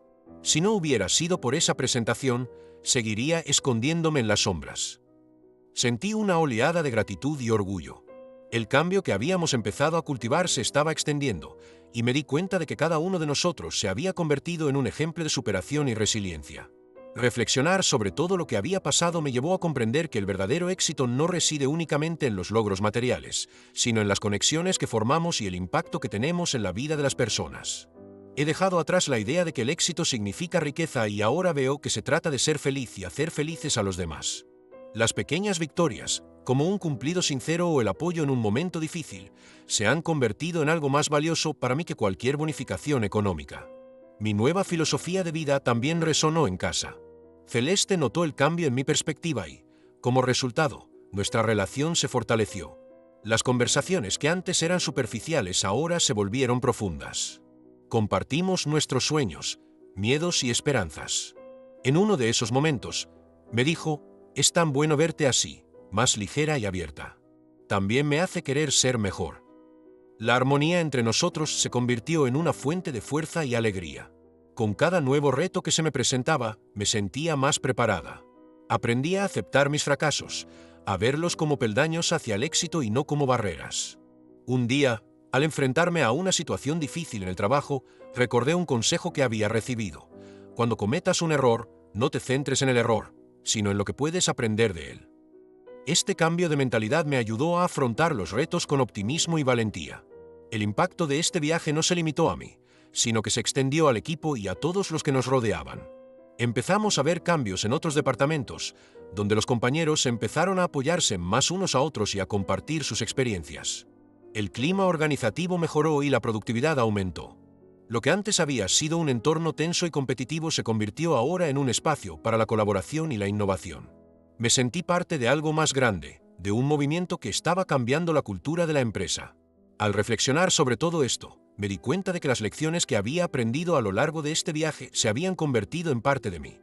Si no hubiera sido por esa presentación, seguiría escondiéndome en las sombras». Sentí una oleada de gratitud y orgullo. El cambio que habíamos empezado a cultivar se estaba extendiendo, y me di cuenta de que cada uno de nosotros se había convertido en un ejemplo de superación y resiliencia. Reflexionar sobre todo lo que había pasado me llevó a comprender que el verdadero éxito no reside únicamente en los logros materiales, sino en las conexiones que formamos y el impacto que tenemos en la vida de las personas. He dejado atrás la idea de que el éxito significa riqueza y ahora veo que se trata de ser feliz y hacer felices a los demás. Las pequeñas victorias, como un cumplido sincero o el apoyo en un momento difícil, se han convertido en algo más valioso para mí que cualquier bonificación económica. Mi nueva filosofía de vida también resonó en casa. Celeste notó el cambio en mi perspectiva y, como resultado, nuestra relación se fortaleció. Las conversaciones que antes eran superficiales ahora se volvieron profundas. Compartimos nuestros sueños, miedos y esperanzas. En uno de esos momentos, me dijo: «Es tan bueno verte así, más ligera y abierta. También me hace querer ser mejor». La armonía entre nosotros se convirtió en una fuente de fuerza y alegría. Con cada nuevo reto que se me presentaba, me sentía más preparada. Aprendí a aceptar mis fracasos, a verlos como peldaños hacia el éxito y no como barreras. Un día, al enfrentarme a una situación difícil en el trabajo, recordé un consejo que había recibido: «Cuando cometas un error, no te centres en el error, sino en lo que puedes aprender de él». Este cambio de mentalidad me ayudó a afrontar los retos con optimismo y valentía. El impacto de este viaje no se limitó a mí, sino que se extendió al equipo y a todos los que nos rodeaban. Empezamos a ver cambios en otros departamentos, donde los compañeros empezaron a apoyarse más unos a otros y a compartir sus experiencias. El clima organizativo mejoró y la productividad aumentó. Lo que antes había sido un entorno tenso y competitivo se convirtió ahora en un espacio para la colaboración y la innovación. Me sentí parte de algo más grande, de un movimiento que estaba cambiando la cultura de la empresa. Al reflexionar sobre todo esto, me di cuenta de que las lecciones que había aprendido a lo largo de este viaje se habían convertido en parte de mí.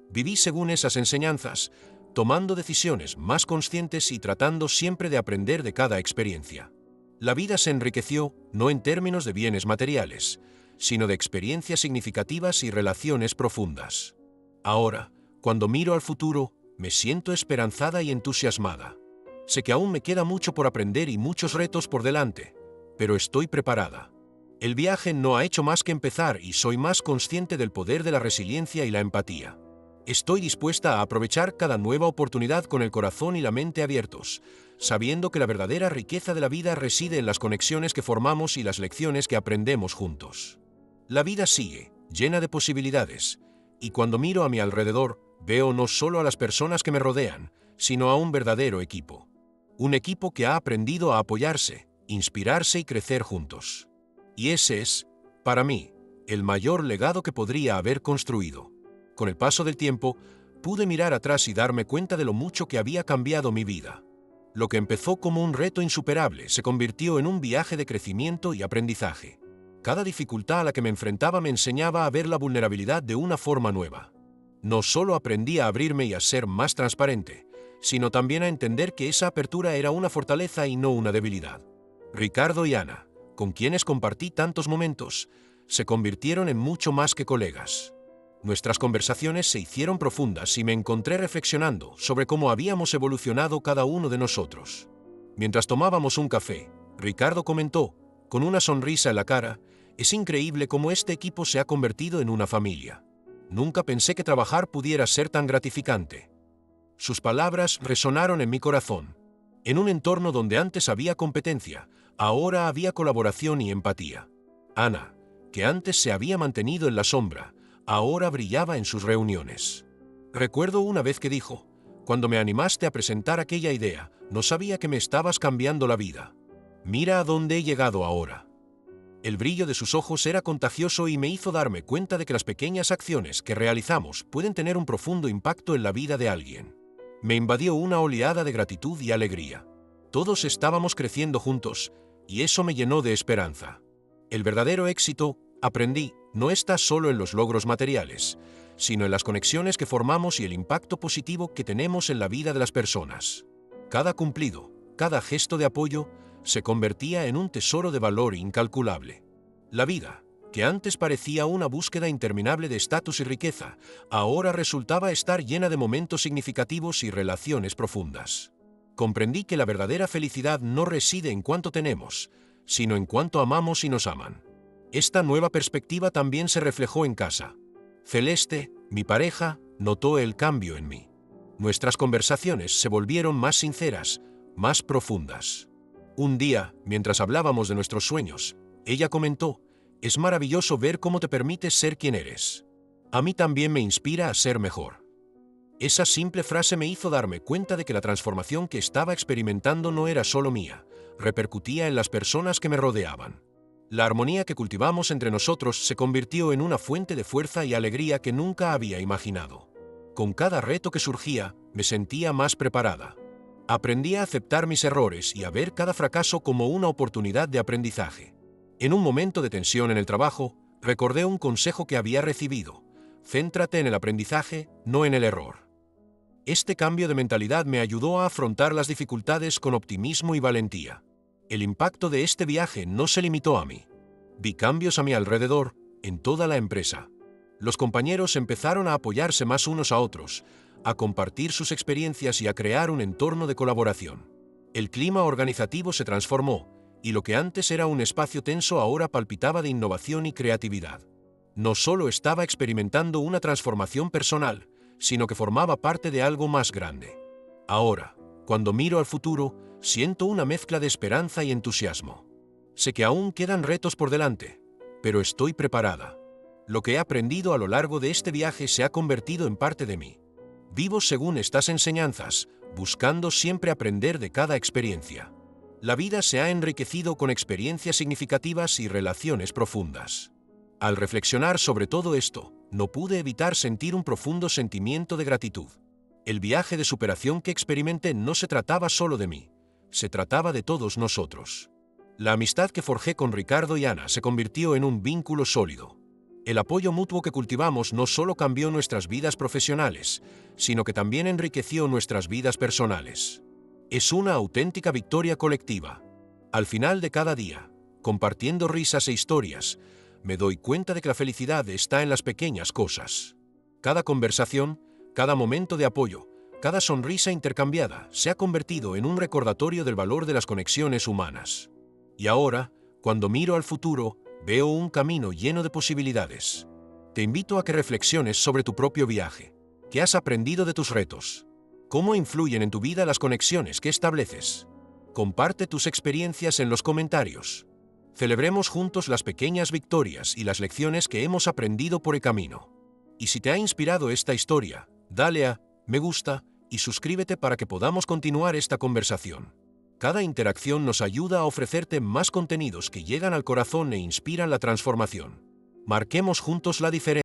Viví según esas enseñanzas, tomando decisiones más conscientes y tratando siempre de aprender de cada experiencia. La vida se enriqueció no en términos de bienes materiales, sino de experiencias significativas y relaciones profundas. Ahora, cuando miro al futuro, me siento esperanzada y entusiasmada. Sé que aún me queda mucho por aprender y muchos retos por delante, pero estoy preparada. El viaje no ha hecho más que empezar y soy más consciente del poder de la resiliencia y la empatía. Estoy dispuesta a aprovechar cada nueva oportunidad con el corazón y la mente abiertos, sabiendo que la verdadera riqueza de la vida reside en las conexiones que formamos y las lecciones que aprendemos juntos. La vida sigue, llena de posibilidades, y cuando miro a mi alrededor, veo no solo a las personas que me rodean, sino a un verdadero equipo. Un equipo que ha aprendido a apoyarse, inspirarse y crecer juntos. Y ese es, para mí, el mayor legado que podría haber construido. Con el paso del tiempo, pude mirar atrás y darme cuenta de lo mucho que había cambiado mi vida. Lo que empezó como un reto insuperable se convirtió en un viaje de crecimiento y aprendizaje. Cada dificultad a la que me enfrentaba me enseñaba a ver la vulnerabilidad de una forma nueva. No solo aprendí a abrirme y a ser más transparente, sino también a entender que esa apertura era una fortaleza y no una debilidad. Ricardo y Ana, con quienes compartí tantos momentos, se convirtieron en mucho más que colegas. Nuestras conversaciones se hicieron profundas y me encontré reflexionando sobre cómo habíamos evolucionado cada uno de nosotros. Mientras tomábamos un café, Ricardo comentó, con una sonrisa en la cara, «Es increíble cómo este equipo se ha convertido en una familia. Nunca pensé que trabajar pudiera ser tan gratificante». Sus palabras resonaron en mi corazón. En un entorno donde antes había competencia, ahora había colaboración y empatía. Ana, que antes se había mantenido en la sombra, ahora brillaba en sus reuniones. Recuerdo una vez que dijo, «Cuando me animaste a presentar aquella idea, no sabía que me estabas cambiando la vida. Mira a dónde he llegado ahora». El brillo de sus ojos era contagioso y me hizo darme cuenta de que las pequeñas acciones que realizamos pueden tener un profundo impacto en la vida de alguien. Me invadió una oleada de gratitud y alegría. Todos estábamos creciendo juntos, y eso me llenó de esperanza. El verdadero éxito, aprendí, no está solo en los logros materiales, sino en las conexiones que formamos y el impacto positivo que tenemos en la vida de las personas. Cada cumplido, cada gesto de apoyo, se convertía en un tesoro de valor incalculable. La vida, que antes parecía una búsqueda interminable de estatus y riqueza, ahora resultaba estar llena de momentos significativos y relaciones profundas. Comprendí que la verdadera felicidad no reside en cuánto tenemos, sino en cuánto amamos y nos aman. Esta nueva perspectiva también se reflejó en casa. Celeste, mi pareja, notó el cambio en mí. Nuestras conversaciones se volvieron más sinceras, más profundas. Un día, mientras hablábamos de nuestros sueños, ella comentó, «Es maravilloso ver cómo te permites ser quien eres. A mí también me inspira a ser mejor». Esa simple frase me hizo darme cuenta de que la transformación que estaba experimentando no era solo mía, repercutía en las personas que me rodeaban. La armonía que cultivamos entre nosotros se convirtió en una fuente de fuerza y alegría que nunca había imaginado. Con cada reto que surgía, me sentía más preparada. Aprendí a aceptar mis errores y a ver cada fracaso como una oportunidad de aprendizaje. En un momento de tensión en el trabajo, recordé un consejo que había recibido: «Céntrate en el aprendizaje, no en el error». Este cambio de mentalidad me ayudó a afrontar las dificultades con optimismo y valentía. El impacto de este viaje no se limitó a mí. Vi cambios a mi alrededor, en toda la empresa. Los compañeros empezaron a apoyarse más unos a otros, a compartir sus experiencias y a crear un entorno de colaboración. El clima organizativo se transformó, y lo que antes era un espacio tenso ahora palpitaba de innovación y creatividad. No solo estaba experimentando una transformación personal, sino que formaba parte de algo más grande. Ahora, cuando miro al futuro, siento una mezcla de esperanza y entusiasmo. Sé que aún quedan retos por delante, pero estoy preparada. Lo que he aprendido a lo largo de este viaje se ha convertido en parte de mí. Vivo según estas enseñanzas, buscando siempre aprender de cada experiencia. La vida se ha enriquecido con experiencias significativas y relaciones profundas. Al reflexionar sobre todo esto, no pude evitar sentir un profundo sentimiento de gratitud. El viaje de superación que experimenté no se trataba solo de mí, se trataba de todos nosotros. La amistad que forjé con Ricardo y Ana se convirtió en un vínculo sólido. El apoyo mutuo que cultivamos no solo cambió nuestras vidas profesionales, sino que también enriqueció nuestras vidas personales. Es una auténtica victoria colectiva. Al final de cada día, compartiendo risas e historias, me doy cuenta de que la felicidad está en las pequeñas cosas. Cada conversación, cada momento de apoyo, cada sonrisa intercambiada se ha convertido en un recordatorio del valor de las conexiones humanas. Y ahora, cuando miro al futuro, veo un camino lleno de posibilidades. Te invito a que reflexiones sobre tu propio viaje. ¿Qué has aprendido de tus retos? ¿Cómo influyen en tu vida las conexiones que estableces? Comparte tus experiencias en los comentarios. Celebremos juntos las pequeñas victorias y las lecciones que hemos aprendido por el camino. Y si te ha inspirado esta historia, dale a me gusta y suscríbete para que podamos continuar esta conversación. Cada interacción nos ayuda a ofrecerte más contenidos que llegan al corazón e inspiran la transformación. Marquemos juntos la diferencia.